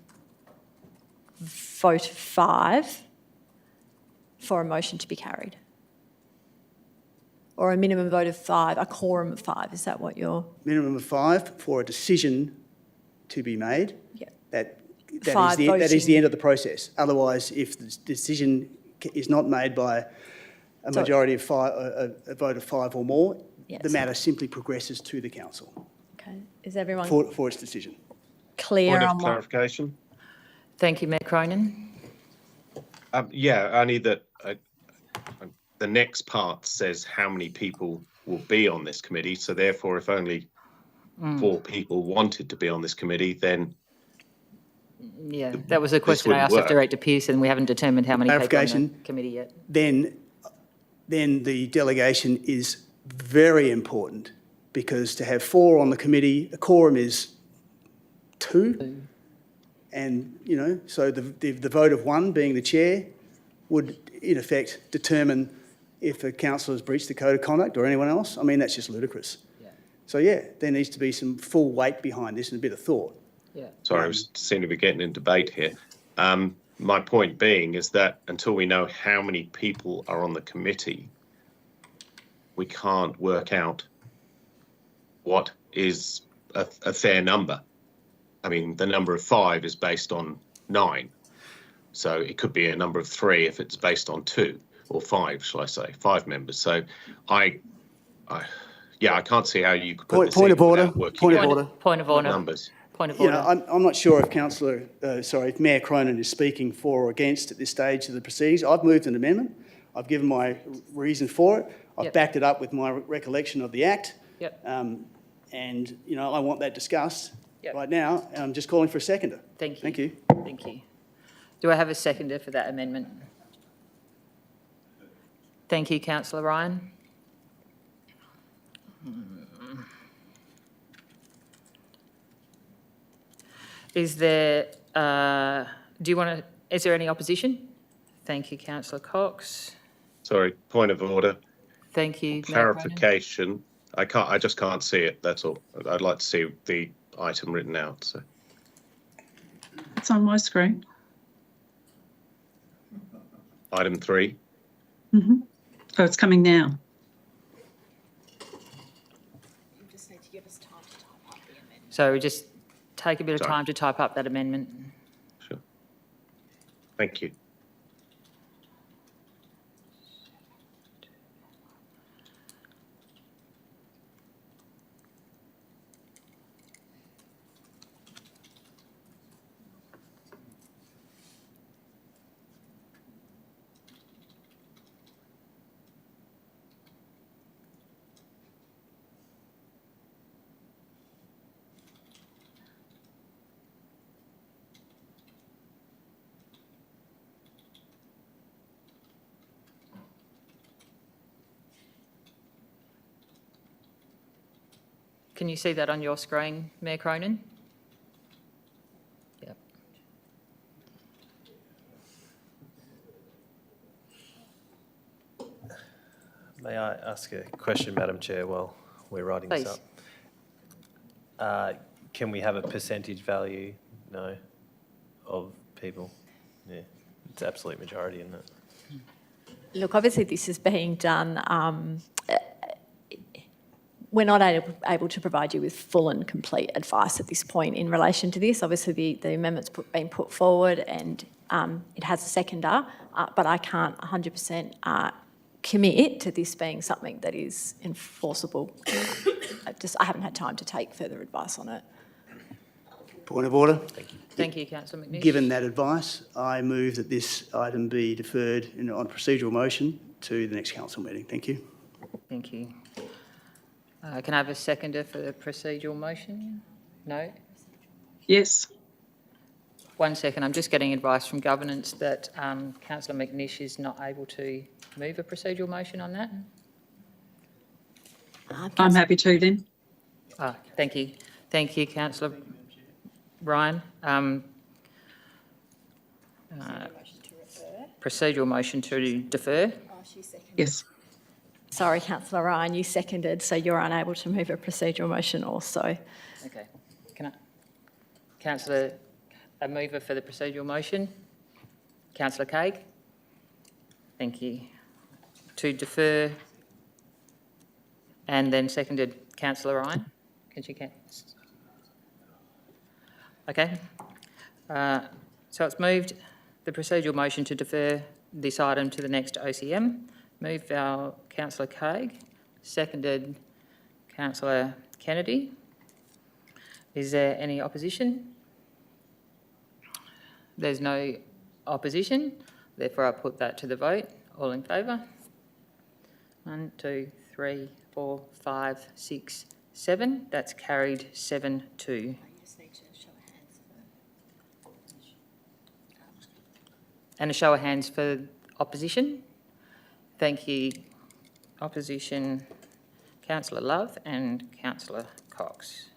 vote of 5 for a motion to be carried. Or a minimum vote of 5, a quorum of 5. Is that what you're... Minimum of 5 for a decision to be made. Yeah. That is the end of the process. Otherwise, if the decision is not made by a majority of 5, a vote of 5 or more, the matter simply progresses to the council. Okay. Is everyone for its decision? Clear Point on of clarification. Thank you, Mayor Cronin. Yeah, only that the next part says how many people will be on this committee. So therefore, if only 4 people wanted to be on this committee, then yeah, that was a question I asked of Director Pearson. We haven't determined how many people on the committee yet. Then the delegation is very important, because to have 4 on the committee, a quorum is 2. And, you know, so the vote of 1 being the chair would, in effect, determine if a councillor has breached the code of conduct or anyone else. I mean, that's just ludicrous. Yeah. So, yeah, there needs to be some full weight behind this and a bit of thought. Yeah. Sorry, I seem to be getting in debate here. My point being is that until we know how many people are on the committee, we can't work out what is a fair number. I mean, the number of 5 is based on 9. So it could be a number of 3 if it's based on 2 or 5, shall I say, 5 members. So I can't see how you could put Point of order. Point of order. Numbers. Point of order. I'm not sure if Mayor Cronin is speaking for or against at this stage of the proceedings. I've moved an amendment. I've given my reason for it. I've backed it up with my recollection of the Act. Yep. And, you know, I want that discussed right now. I'm just calling for a seconder. Thank you. Thank you. Thank you. Do I have a seconder for that amendment? Thank you, Councillor Ryan. Is there, is there any opposition? Thank you, Councillor Cox. Sorry, point of order. Thank you. Clarification. I just can't see it, that's all. I'd like to see the item written out. So It's on my screen. item 3. Mm-hmm. Oh, it's coming now. You just need to give us time to type up the amendment. So just take a bit of time to type up that amendment. Sure. Thank you. Can you see that on your screen, Mayor Cronin? Yep. May I ask a question, Madam Chair, while we're writing this up? Can we have a percentage value, of people? Yeah, it's absolute majority, isn't it? Look, obviously this is being done. We're not able to provide you with full and complete advice at this point in relation to this. Obviously, the amendment's been put forward and it has a seconder, but I can't 100% commit to this being something that is enforceable. I haven't had time to take further advice on it. Point of order. Thank you. Thank you, Councillor McNish. Given that advice, I move that this item be deferred on procedural motion to the next council meeting. Thank you. Thank you. Can I have a seconder for the procedural motion? No? Yes. 1 second, I'm just getting advice from governance that Councillor McNish is not able to move a procedural motion on that. I'm happy to then. Thank you. Thank you, Councillor Ryan. Procedural motion to defer. Yes. Sorry, Councillor Ryan, you seconded, so you're unable to move a procedural motion also. Okay. Can I? Councillor, a mover for the procedural motion? Councillor Craig? Thank you. To defer, and then seconded Councillor Ryan. Okay. So it's moved the procedural motion to defer this item to the next OCM. Moved by Councillor Craig, seconded Councillor Kennedy. Is there any opposition? There's no opposition, therefore I put that to the vote. All in favour? 1, 2, 3, 4, 5, 6, 7. That's carried 7-2. And a show of hands for opposition. Thank you. Opposition, Councillor Love and Councillor Cox.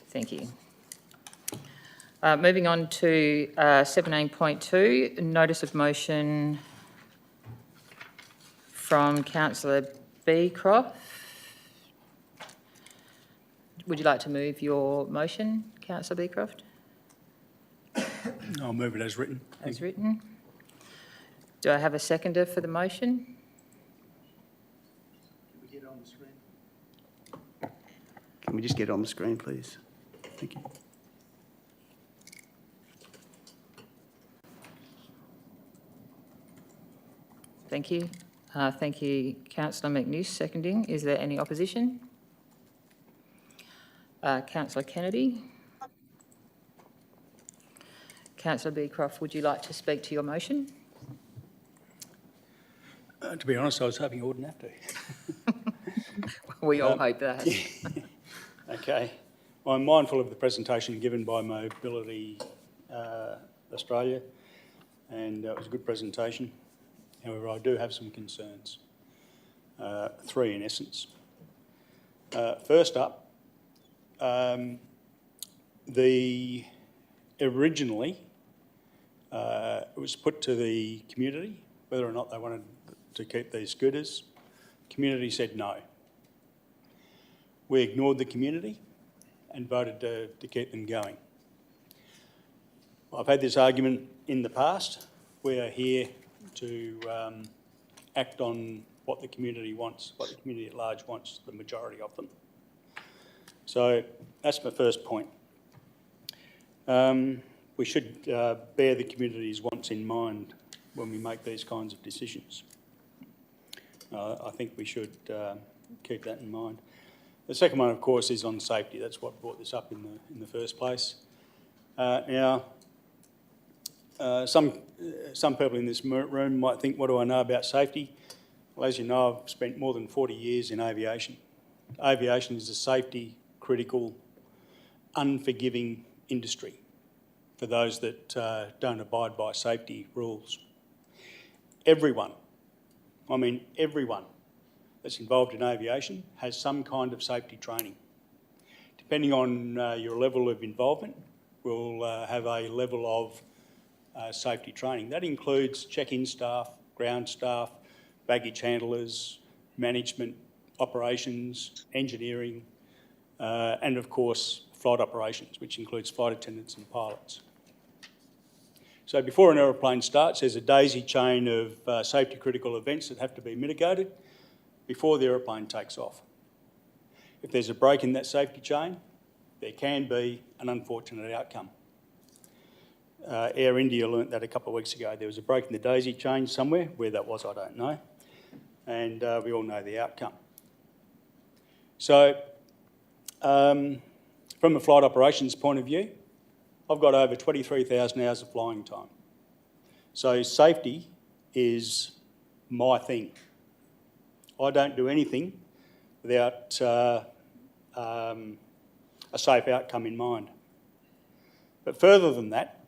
Thank you. Moving on to 17.2, notice of motion from Councillor Beecroft. Would you like to move your motion, Councillor Beecroft? I'll move it as written. As written. Do I have a seconder for the motion? Can we just get it on the screen, please? Thank you. Thank you. Thank you, Councillor McNish, seconding. Is there any opposition? Councillor Kennedy. Councillor Beecroft, would you like to speak to your motion? To be honest, I was hoping I wouldn't have to. We all hope that. Okay. I'm mindful of the presentation given by Mobility Australia, and it was a good presentation. However, I do have some concerns. 3 in essence. First up, originally it was put to the community whether or not they wanted to keep these scooters. Community said no. We ignored the community and voted to keep them going. I've had this argument in the past. We are here to act on what the community wants, what the community at large wants, the majority of them. So that's my first point. We should bear the community's wants in mind when we make these kinds of decisions. I think we should keep that in mind. The second one, of course, is on safety. That's what brought this up in the first place. Now, some people in this room might think, what do I know about safety? Well, as you know, I've spent more than 40 years in aviation. Aviation is a safety-critical, unforgiving industry for those that don't abide by safety rules. Everyone, I mean everyone that's involved in aviation has some kind of safety training. Depending on your level of involvement, will have a level of safety training. That includes check-in staff, ground staff, baggage handlers, management, operations, engineering, and of course flight operations, which includes flight attendants and pilots. So before an aeroplane starts, there's a daisy chain of safety critical events that have to be mitigated before the aeroplane takes off. If there's a break in that safety chain, there can be an unfortunate outcome. Air India learnt that a couple of weeks ago. There was a break in the daisy chain somewhere. Where that was, I don't know. And we all know the outcome. So from a flight operations point of view, I've got over 23,000 hours of flying time. So safety is my thing. I don't do anything without a a safe outcome in mind. But further than that,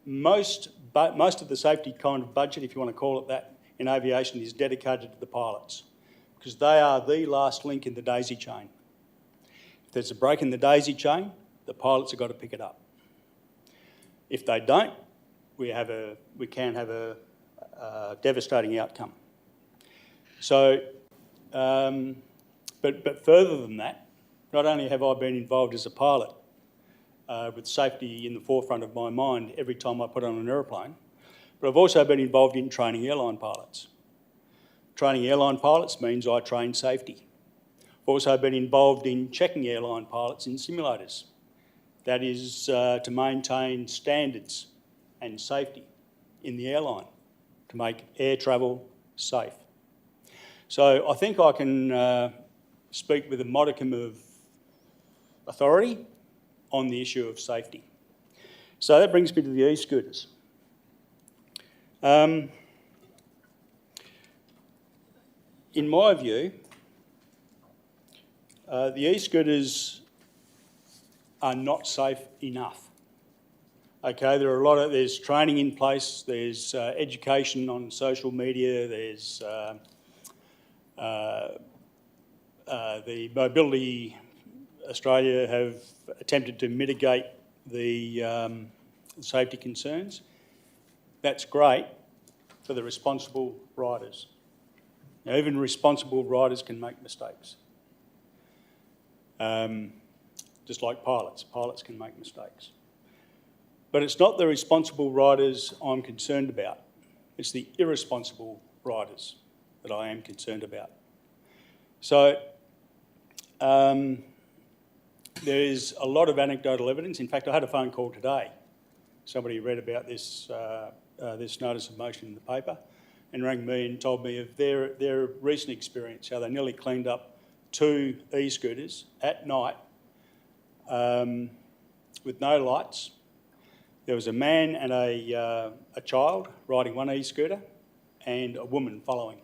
most of the safety kind of budget, if you want to call it that, in aviation is dedicated to the pilots because they are the last link in the daisy chain. If there's a break in the daisy chain, the pilots have got to pick it up. If they don't, we can have a devastating outcome. So, but further than that, not only have I been involved as a pilot with safety in the forefront of my mind every time I put on an aeroplane, but I've also been involved in training airline pilots. Training airline pilots means I train safety. I've also been involved in checking airline pilots in simulators. That is to maintain standards and safety in the airline, to make air travel safe. So I think I can speak with a modicum of authority on the issue of safety. So that brings me to the e-scooters. In my view, the e-scooters are not safe enough. Okay, there's training in place, there's education on social media, there's the Mobility Australia have attempted to mitigate the safety concerns. That's great for the responsible riders. Now, even responsible riders can make mistakes. Just like pilots can make mistakes. But it's not the responsible riders I'm concerned about. It's the irresponsible riders that I am concerned about. So there is a lot of anecdotal evidence. In fact, I had a phone call today. Somebody read about this this notice of motion in the paper and rang me and told me of their recent experience, how they nearly cleaned up 2 e-scooters at night with no lights. There was a man and a child riding one e-scooter and a woman following.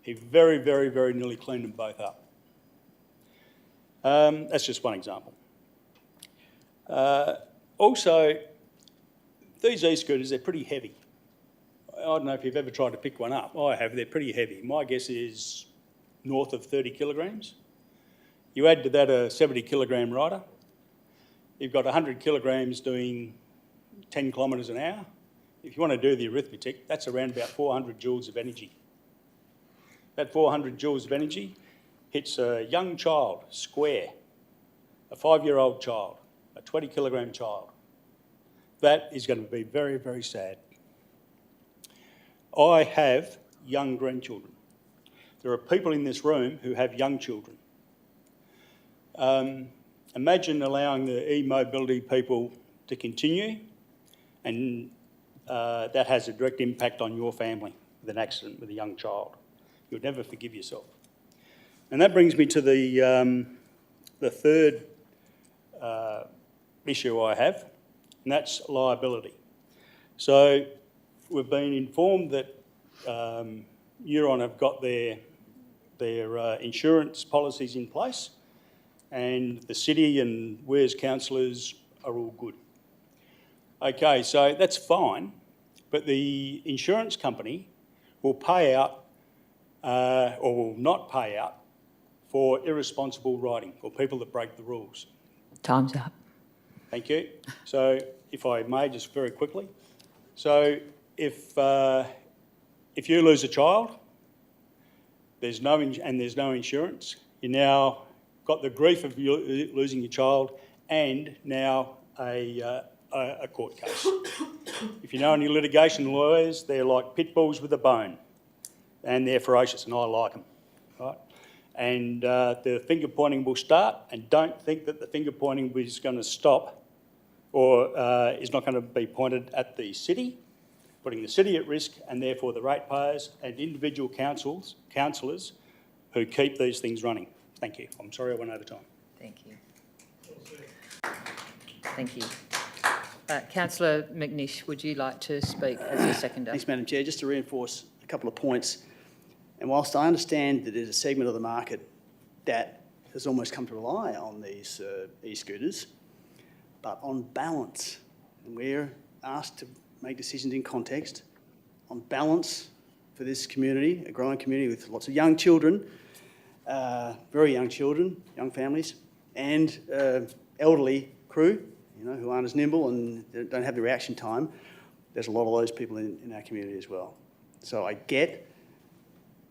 He very, very, very nearly cleaned them both up. That's just one example. Also, these e-scooters, they're pretty heavy. I don't know if you've ever tried to pick one up. I have, they're pretty heavy. My guess is north of 30 kilograms. You add to that a 70 kilogram rider, you've got 100 kilograms doing 10 kilometres an hour. If you want to do the arithmetic, that's around about 400 joules of energy. That 400 joules of energy hits a young child square, a 5-year-old child, a 20 kilogram child. That is going to be very, very sad. I have young grandchildren. There are people in this room who have young children. Imagine allowing the e-mobility people to continue and that has a direct impact on your family with an accident with a young child. You'll never forgive yourself. And that brings me to the third issue I have, and that's liability. So we've been informed that Neuron have got their insurance policies in place, and the city and we as councillors are all good. Okay, so that's fine, but the insurance company will pay out or will not pay out for irresponsible riding or people that break the rules. Time's up. Thank you. So if I may, just very quickly. So if you lose a child, there's no insurance, you now got the grief of losing your child and now a court case. If you know any litigation lawyers, they're like pit bulls with a bone and they're ferocious and I like them, right? And the finger pointing will start, and don't think that the finger pointing is going to stop or is not going to be pointed at the city, putting the city at risk and therefore the ratepayers and individual councillors who keep these things running. Thank you. I'm sorry I went over time. Thank you. Thank you. Councillor McNish, would you like to speak as a seconder? Thanks, Madam Chair. Just to reinforce a couple of points, and whilst I understand that there's a segment of the market that has almost come to rely on these e-scooters, but on balance, and we're asked to make decisions in context, on balance for this community, a growing community with lots of young children, very young children, young families, and elderly crew, you know, who aren't as nimble and don't have the reaction time. There's a lot of those people in our community as well. So I get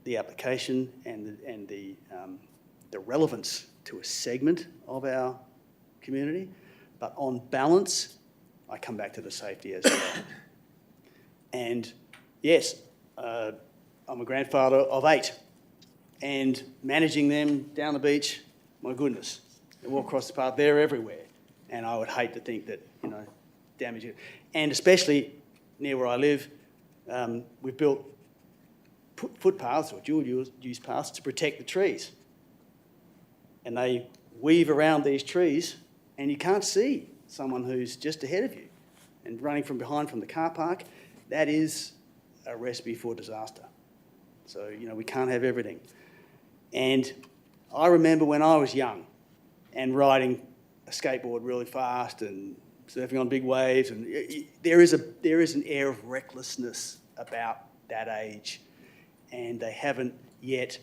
the application and the relevance to a segment of our community, but on balance, I come back to the safety as well. And yes, I'm a grandfather of 8, and managing them down the beach, my goodness, they walk across the path, they're everywhere. And I would hate to think that, you know, damage it. And especially near where I live, we've built footpaths or dual use paths to protect the trees. And they weave around these trees and you can't see someone who's just ahead of you and running from behind from the car park. That is a recipe for disaster. So, you know, we can't have everything. And I remember when I was young and riding a skateboard really fast and surfing on big waves, and there is an air of recklessness about that age, and they haven't yet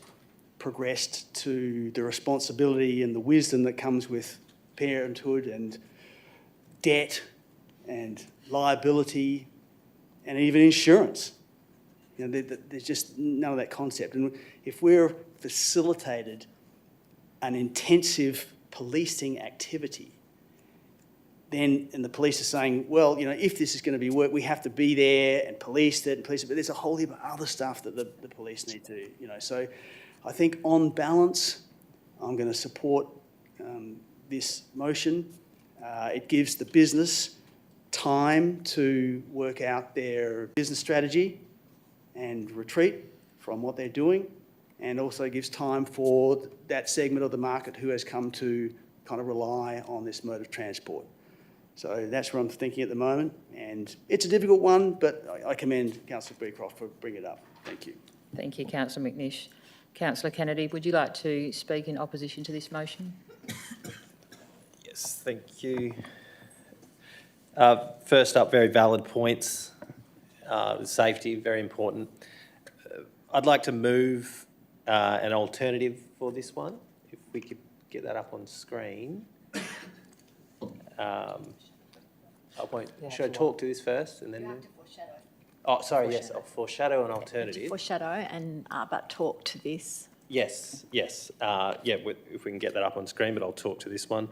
progressed to the responsibility and the wisdom that comes with parenthood and debt and liability and even insurance. You know, there's just none of that concept. And if we're facilitated an intensive policing activity, then, and the police are saying, well, you know, if this is going to be work, we have to be there and police it, but there's a whole heap of other stuff that the police need to, you know. So I think on balance, I'm going to support this motion. It gives the business time to work out their business strategy and retreat from what they're doing, and also gives time for that segment of the market who has come to kind of rely on this mode of transport. So that's what I'm thinking at the moment, and it's a difficult one, but I commend Councillor Beecroft for bringing it up. Thank you. Thank you, Councillor McNish. Councillor Kennedy, would you like to speak in opposition to this motion? Yes, thank you. First up, very valid points. Safety, very important. I'd like to move an alternative for this one, if we could get that up on screen. Should I talk to this first and then move? Oh, sorry, yes, I'll foreshadow an alternative. Foreshadow and but talk to this. Yes. Yeah, if we can get that up on screen, but I'll talk to this one.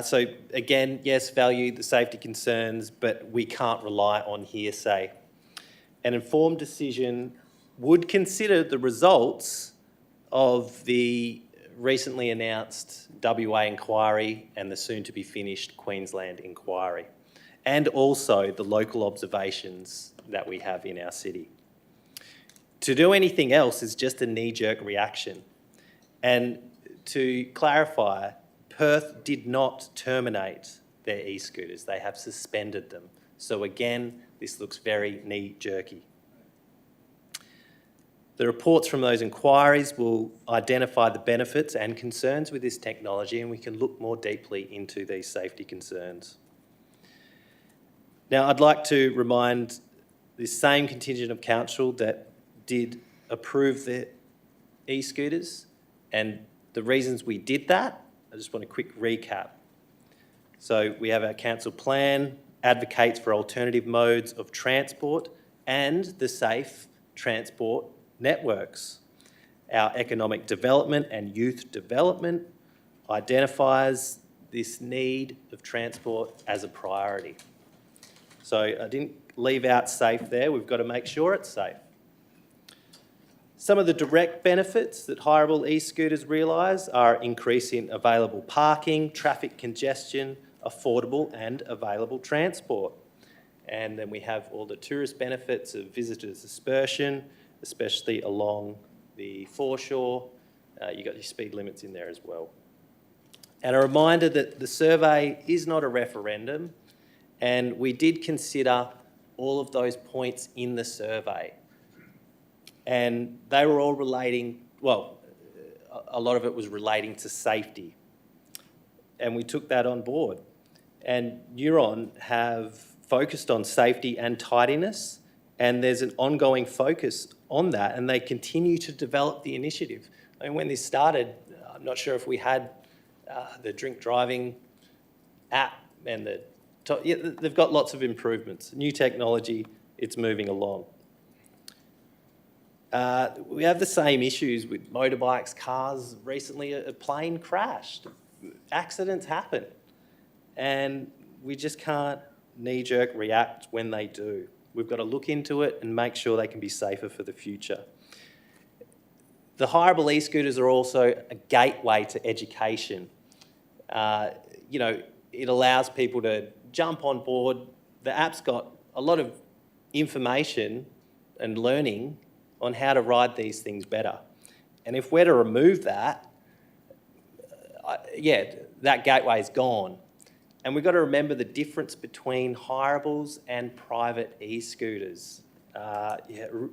So again, yes, value the safety concerns, but we can't rely on hearsay. An informed decision would consider the results of the recently announced WA inquiry and the soon-to-be finished Queensland inquiry, and also the local observations that we have in our city. To do anything else is just a knee-jerk reaction. And to clarify, Perth did not terminate their e-scooters. They have suspended them. So again, this looks very knee-jerky. The reports from those inquiries will identify the benefits and concerns with this technology, and we can look more deeply into these safety concerns. Now, I'd like to remind this same contingent of council that did approve the e-scooters, and the reasons we did that, I just want a quick recap. So we have our council plan, advocates for alternative modes of transport and the safe transport networks. Our economic development and youth development identifies this need of transport as a priority. So I didn't leave out safe there. We've got to make sure it's safe. Some of the direct benefits that hireable e-scooters realise are increasing available parking, traffic congestion, affordable and available transport. And then we have all the tourist benefits of visitors' dispersion, especially along the foreshore. You've got your speed limits in there as well. And a reminder that the survey is not a referendum, and we did consider all of those points in the survey. And they were all relating, well, a lot of it was relating to safety. And we took that on board. And Neuron have focused on safety and tidiness, and there's an ongoing focus on that, and they continue to develop the initiative. I mean, when this started, I'm not sure if we had the drink driving app and they've got lots of improvements. New technology, it's moving along. We have the same issues with motorbikes, cars. Recently, a plane crashed. Accidents happen. And we just can't knee-jerk react when they do. We've got to look into it and make sure they can be safer for the future. The hireable e-scooters are also a gateway to education. You know, it allows people to jump on board. The app's got a lot of information and learning on how to ride these things better. And if we're to remove that, that gateway is gone. And we've got to remember the difference between hireables and private e-scooters.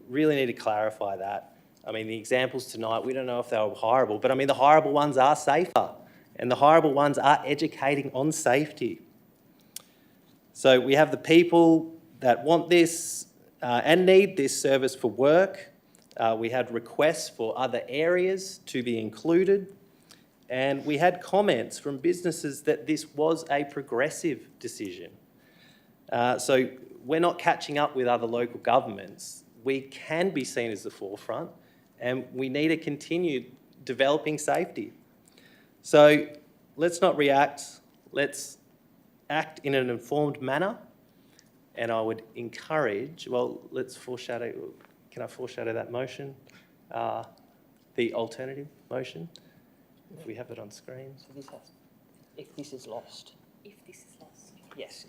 Really need to clarify that. I mean, the examples tonight, we don't know if they were hireable, but I mean, the hireable ones are safer and the hireable ones are educating on safety. So we have the people that want this and need this service for work. We had requests for other areas to be included. And we had comments from businesses that this was a progressive decision. So we're not catching up with other local governments. We can be seen as the forefront and we need to continue developing safety. So let's not react, let's act in an informed manner. And I would encourage, well, let's foreshadow, can I foreshadow that motion? The alternative motion? If we have it on screen. So this has, if this is lost. If this is lost. Yes.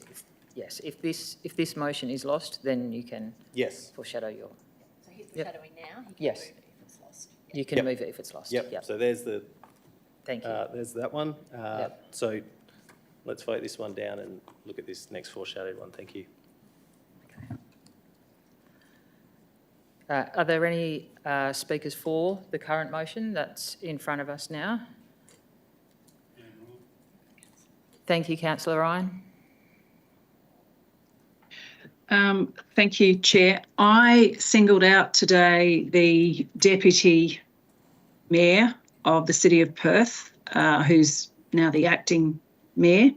Yes. If this motion is lost, then you can. Yes. Foreshadow your. So he's foreshadowing now. Yes. Move it if it's lost. You can move it if it's lost. Yep. So there's the. Thank you. There's that one. So let's vote this one down and look at this next foreshadowed one. Thank you. Are there any speakers for the current motion that's in front of us now? Thank you, Councillor Ryan. Thank you, Chair. I singled out today the Deputy Mayor of the City of Perth, who's now the acting Mayor.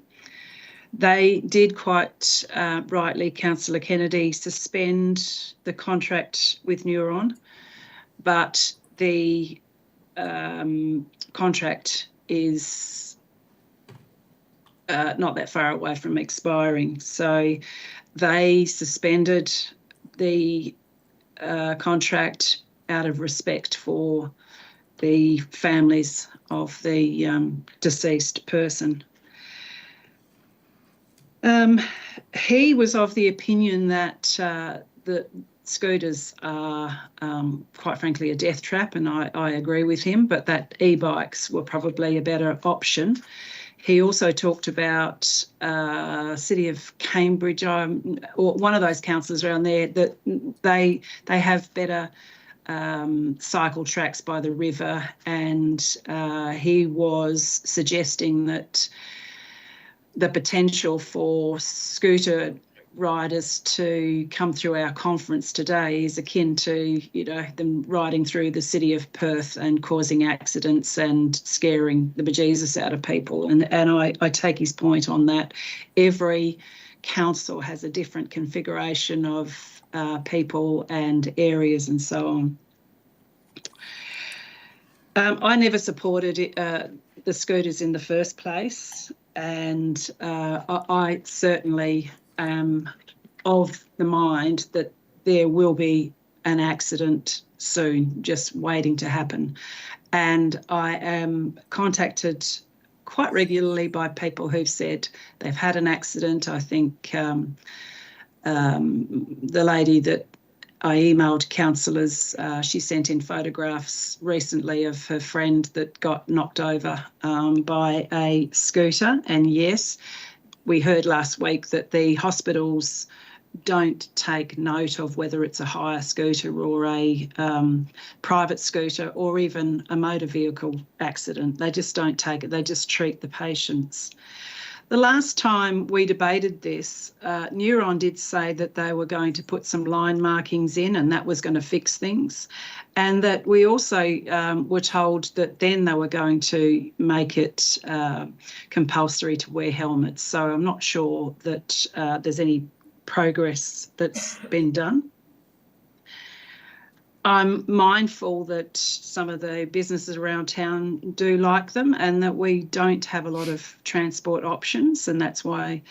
They did quite rightly, Councillor Kennedy, suspend the contract with Neuron, but the contract is not that far away from expiring. So they suspended the contract out of respect for the families of the deceased person. He was of the opinion that the scooters are, quite frankly, a death trap, and I agree with him, but that e-bikes were probably a better option. He also talked about City of Cambridge, or one of those councillors around there, that they have better cycle tracks by the river, and he was suggesting that the potential for scooter riders to come through our conference today is akin to, you know, them riding through the city of Perth and causing accidents and scaring the bejesus out of people. And I take his point on that. Every council has a different configuration of people and areas and so on. I never supported the scooters in the first place. And I certainly am of the mind that there will be an accident soon, just waiting to happen. And I am contacted quite regularly by people who've said they've had an accident. I think the lady that I emailed councillors, she sent in photographs recently of her friend that got knocked over by a scooter. And yes, we heard last week that the hospitals don't take note of whether it's a hire scooter or a private scooter or even a motor vehicle accident. They just don't take it. They just treat the patients. The last time we debated this, Neuron did say that they were going to put some line markings in and that was going to fix things. And that we also were told that then they were going to make it compulsory to wear helmets. So I'm not sure that there's any progress that's been done. I'm mindful that some of the businesses around town do like them and that we don't have a lot of transport options, and that's why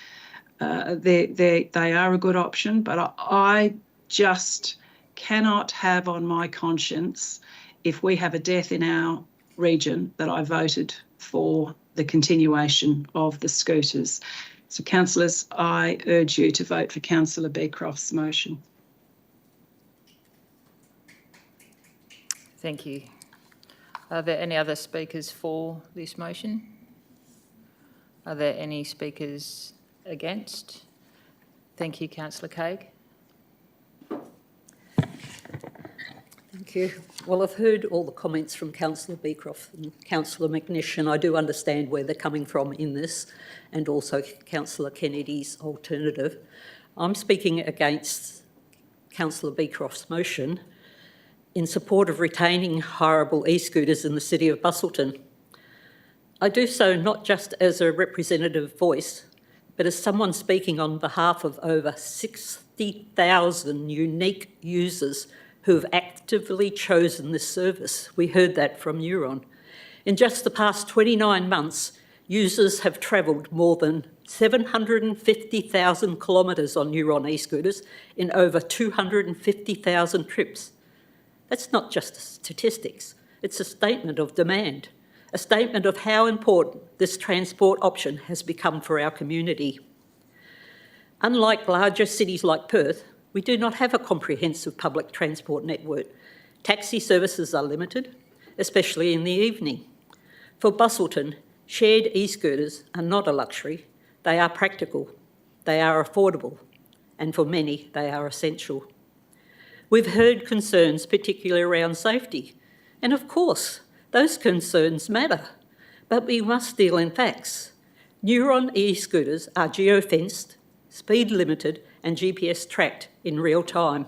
they are a good option. But I just cannot have on my conscience, if we have a death in our region, that I voted for the continuation of the scooters. So, councillors, I urge you to vote for Councillor Beecroft's motion. Thank you. Are there any other speakers for this motion? Are there any speakers against? Thank you, Councillor Craig. Thank you. Well, I've heard all the comments from Councillor Beecroft and Councillor McNish, and I do understand where they're coming from in this, and also Councillor Kennedy's alternative. I'm speaking against Councillor Beecroft's motion in support of retaining hireable e-scooters in the city of Busselton. I do so not just as a representative voice, but as someone speaking on behalf of over 60,000 unique users who have actively chosen this service. We heard that from Neuron. In just the past 29 months, users have travelled more than 750,000 kilometres on Neuron e-scooters in over 250,000 trips. That's not just statistics, it's a statement of demand, a statement of how important this transport option has become for our community. Unlike larger cities like Perth, we do not have a comprehensive public transport network. Taxi services are limited, especially in the evening. For Busselton, shared e-scooters are not a luxury, they are practical, they are affordable, and for many, they are essential. We've heard concerns, particularly around safety, and of course, those concerns matter, but we must deal in facts. Neuron e-scooters are geo-fenced, speed limited, and GPS tracked in real time.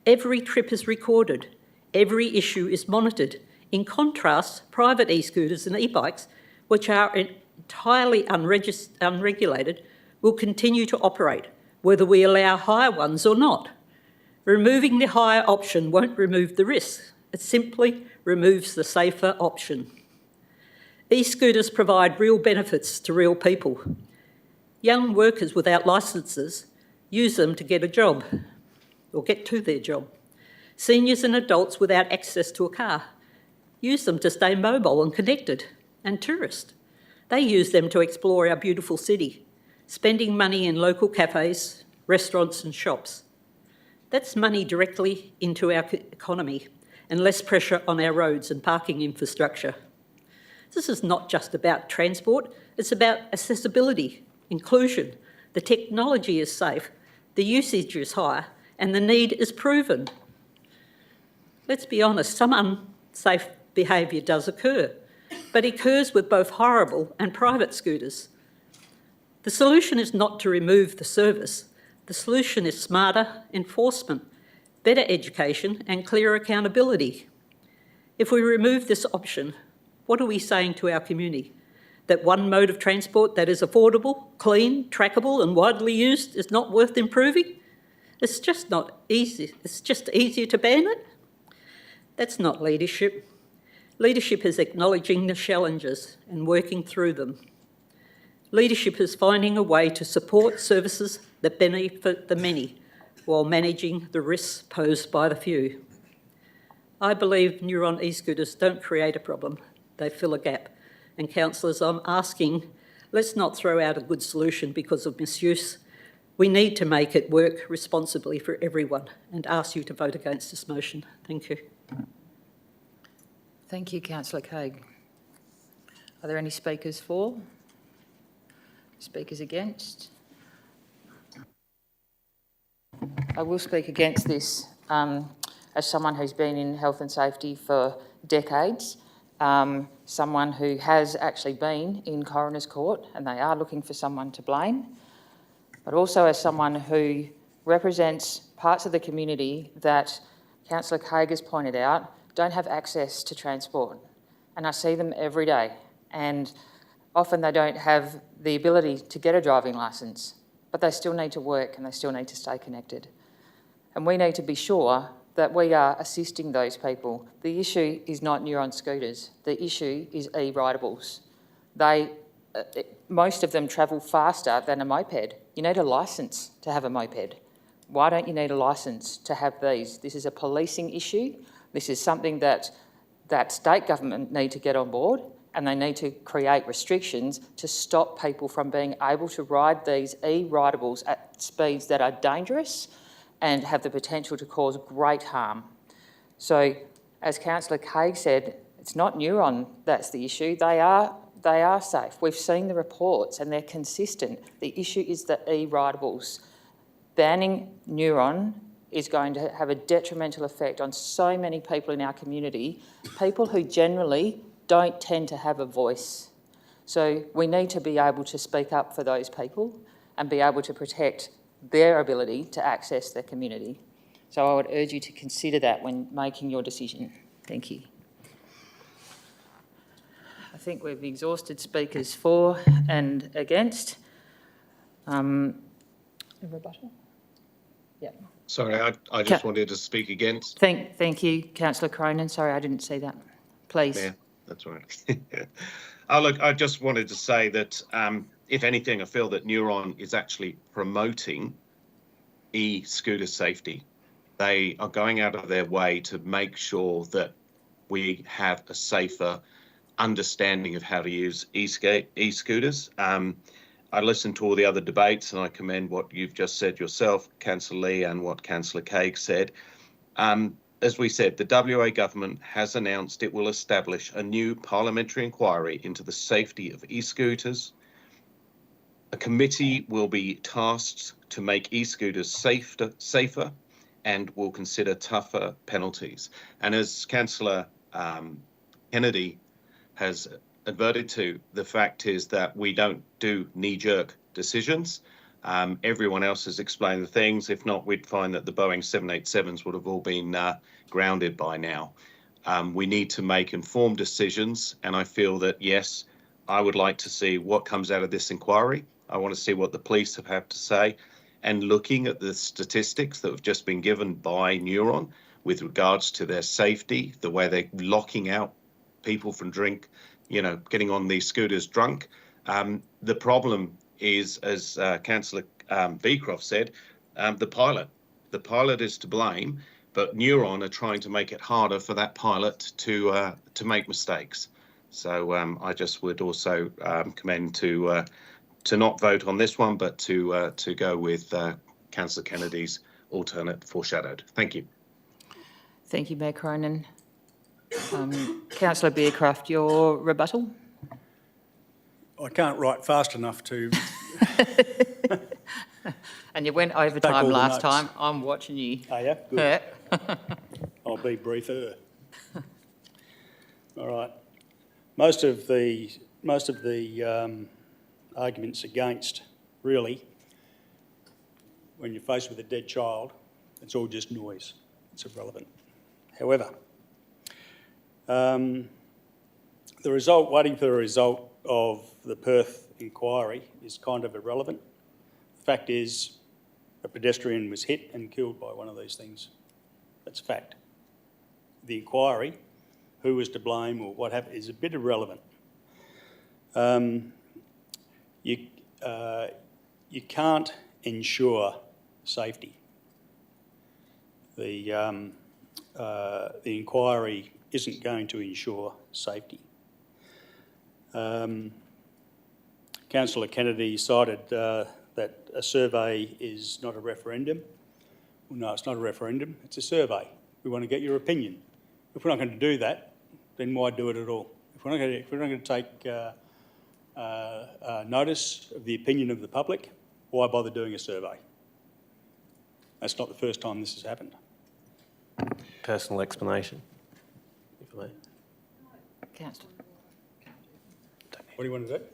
Every trip is recorded, every issue is monitored. In contrast, private e-scooters and e-bikes, which are entirely unregulated, will continue to operate, whether we allow hire ones or not. Removing the hire option won't remove the risk, it simply removes the safer option. E-scooters provide real benefits to real people. Young workers without licences use them to get a job or get to their job. Seniors and adults without access to a car use them to stay mobile and connected. And tourists, they use them to explore our beautiful city, spending money in local cafes, restaurants and shops. That's money directly into our economy and less pressure on our roads and parking infrastructure. This is not just about transport, it's about accessibility, inclusion. The technology is safe, the usage is high, and the need is proven. Let's be honest, some unsafe behaviour does occur, but it occurs with both hireable and private scooters. The solution is not to remove the service. The solution is smarter enforcement, better education and clearer accountability. If we remove this option, what are we saying to our community? That one mode of transport that is affordable, clean, trackable and widely used is not worth improving? It's just not easy. It's just easier to ban it? That's not leadership. Leadership is acknowledging the challenges and working through them. Leadership is finding a way to support services that benefit the many while managing the risks posed by the few. I believe Neuron e-scooters don't create a problem, they fill a gap. And councillors, I'm asking, let's not throw out a good solution because of misuse. We need to make it work responsibly for everyone and ask you to vote against this motion. Thank you. Thank you, Councillor Craig. Are there any speakers for? Speakers against? I will speak against this as someone who's been in health and safety for decades, someone who has actually been in coroner's court, and they are looking for someone to blame, but also as someone who represents parts of the community that Councillor Craig has pointed out don't have access to transport. And I see them every day, and often they don't have the ability to get a driving licence, but they still need to work and they still need to stay connected. And we need to be sure that we are assisting those people. The issue is not Neuron scooters. The issue is e-ridables. Most of them travel faster than a moped. You need a licence to have a moped. Why don't you need a licence to have these? This is a policing issue. This is something that state government need to get on board, and they need to create restrictions to stop people from being able to ride these e-ridables at speeds that are dangerous and have the potential to cause great harm. So, as Councillor Craig said, it's not Neuron that's the issue. They are safe. We've seen the reports and they're consistent. The issue is the e-ridables. Banning Neuron is going to have a detrimental effect on so many people in our community, people who generally don't tend to have a voice. So we need to be able to speak up for those people and be able to protect their ability to access their community. So I would urge you to consider that when making your decision. Thank you. I think we've exhausted speakers for and against. Rebuttal? Yeah. Sorry, I just wanted to speak against. Thank you, Councillor Cronin. Sorry, I didn't see that. Please. Yeah, that's right. Oh, look, I just wanted to say that, if anything, I feel that Neuron is actually promoting e-scooter safety. They are going out of their way to make sure that we have a safer understanding of how to use e-scooters. I listened to all the other debates and I commend what you've just said yourself, Councillor Lee, and what Councillor Craig said. As we said, the WA government has announced it will establish a new parliamentary inquiry into the safety of e-scooters. A committee will be tasked to make e-scooters safer and will consider tougher penalties. And as Councillor Kennedy has adverted to, the fact is that we don't do knee-jerk decisions. Everyone else has explained the things. If not, we'd find that the Boeing 787s would have all been grounded by now. We need to make informed decisions, and I feel that, yes, I would like to see what comes out of this inquiry. I want to see what the police have to say. And looking at the statistics that have just been given by Neuron with regards to their safety, the way they're locking out people from getting on these scooters drunk. The problem is, as Councillor Beecroft said, the pilot. The pilot is to blame, but Neuron are trying to make it harder for that pilot to make mistakes. So I just would also commend to not vote on this one, but to go with Councillor Kennedy's alternate foreshadowed. Thank you. Thank you, Mayor Cronin. Councillor Beecroft, your rebuttal? I can't write fast enough to... And you went overtime last time. I'm watching you. Oh, yeah? Good. I'll be briefer. All right. Most of the arguments against, really, when you're faced with a dead child, it's all just noise. It's irrelevant. However, waiting for the result of the Perth inquiry is kind of irrelevant. The fact is, a pedestrian was hit and killed by one of these things. That's a fact. The inquiry, who was to blame or what happened, is a bit irrelevant. You can't ensure safety. The inquiry isn't going to ensure safety. Councillor Kennedy cited that a survey is not a referendum. Well, no, it's not a referendum, it's a survey. We want to get your opinion. If we're not going to do that, then why do it at all? If we're not going to take notice of the opinion of the public, why bother doing a survey? That's not the first time this has happened. Personal explanation, if I may. Councillor. What do you want to do?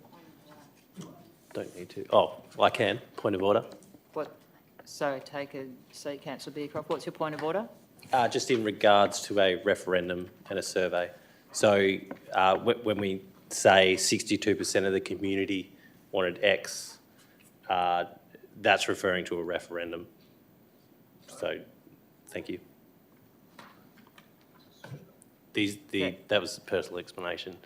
Don't need to. Oh, I can. Point of order. What? So take a seat, Councillor Bearcroft. What's your point of order? Just in regards to a referendum and a survey. So when we say 62% of the community wanted X, that's referring to a referendum. So, thank you. That was a personal explanation.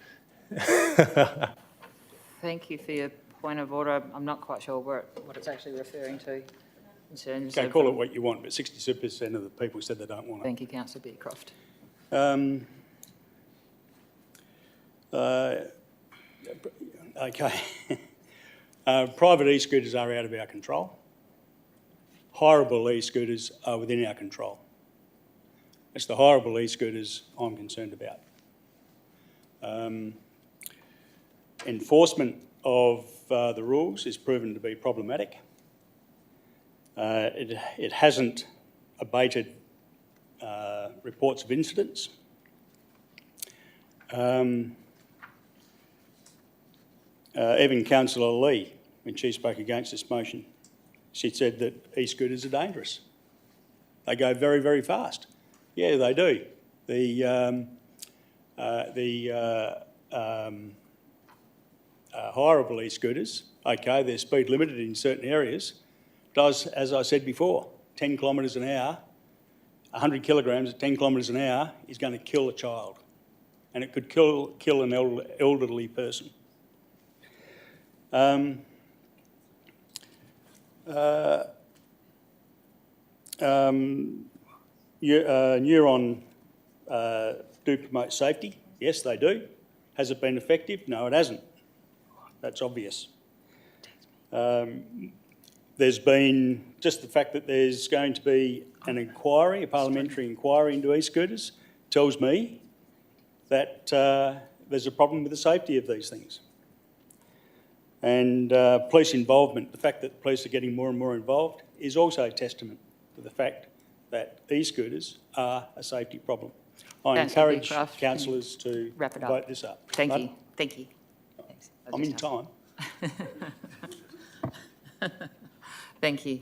Thank you for your point of order. I'm not quite sure what it's actually referring to in terms You can of... call it what you want, but 62% of the people said they don't want it. Thank you, Councillor Bearcroft. Okay. Private e-scooters are out of our control. Hireable e-scooters are within our control. It's the hireable e-scooters I'm concerned about. Enforcement of the rules is proven to be problematic. It hasn't abated reports of incidents. Even Councillor Lee, when she spoke against this motion, she said that e-scooters are dangerous. They go very, very fast. Yeah, they do. The hireable e-scooters, okay, they're speed limited in certain areas, does, as I said before, 10 kilometres an hour, 100 kilograms at 10 kilometres an hour is going to kill a child, and it could kill an elderly person. Neuron do promote safety. Yes, they do. Has it been effective? No, it hasn't. That's obvious. There's been just the fact that there's going to be an inquiry, a parliamentary inquiry into e-scooters, tells me that there's a problem with the safety of these things. And police involvement, the fact that the police are getting more and more involved, is also a testament to the fact that e-scooters are a safety problem. I encourage councillors to vote this up. Thank you. Thank you. Thanks. I'm in time. Thank you.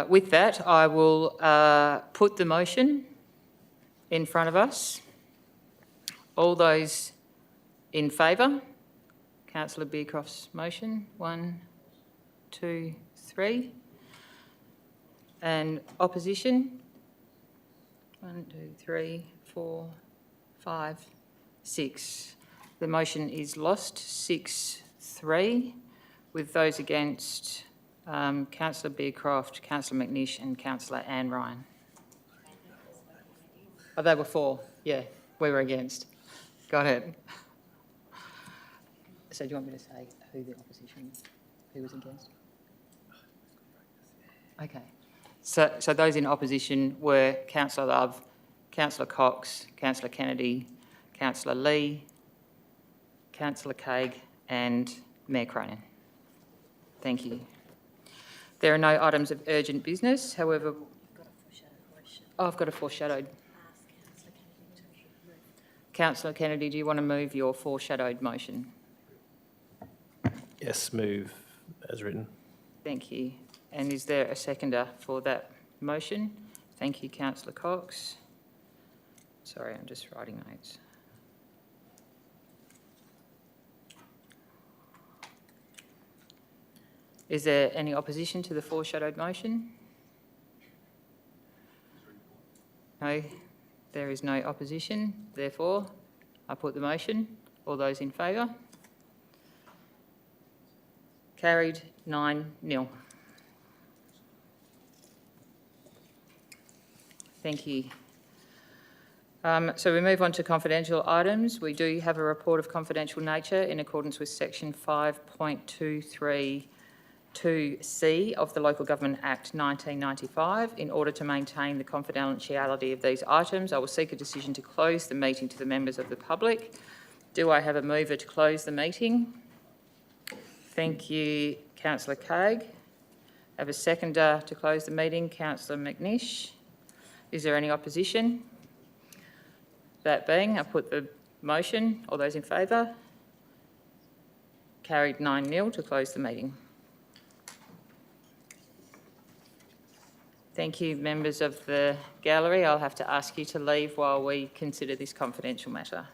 With that, I will put the motion in front of us. All those in favour? Councillor Bearcroft's motion. 1, 2, 3. And opposition? 1, 2, 3, 4, 5, 6. The motion is lost, 6-3, with those against Councillor Bearcroft, Councillor McNish and Councillor Anne Ryan. Oh, they were 4. Yeah, we were against. Got it. So do you want me to say who the opposition, who was against? Okay. So those in opposition were Councillor Love, Councillor Cox, Councillor Kennedy, Councillor Lee, Councillor Craig and Mayor Cronin. Thank you. There are no items of urgent business, however... I've got a foreshadowed. Councillor Kennedy, do you want to move your foreshadowed motion? Yes, move as written. Thank you. And is there a seconder for that motion? Thank you, Councillor Cox. Sorry, I'm just writing notes. Is there any opposition to the foreshadowed motion? No, there is no opposition. Therefore, I put the motion. All those in favour? Carried 9-0. Thank you. So we move on to confidential items. We do have a report of confidential nature in accordance with section 5.232C of the Local Government Act 1995. In order to maintain the confidentiality of these items, I will seek a decision to close the meeting to the members of the public. Do I have a mover to close the meeting? Thank you, Councillor Craig. Have a seconder to close the meeting, Councillor McNish. Is there any opposition? That being, I put the motion. All those in favour? Carried 9-0 to close the meeting. Thank you, members of the gallery. I'll have to ask you to leave while we consider this confidential matter.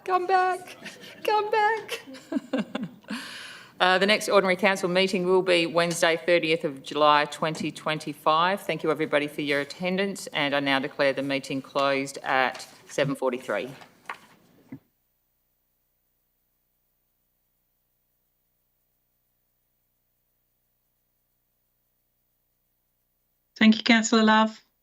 Come back. come back. The next ordinary council meeting will be Wednesday, 30th of July 2025. Thank you everybody for your attendance, and I now declare the meeting closed at 7:43. Thank you, Councillor Love.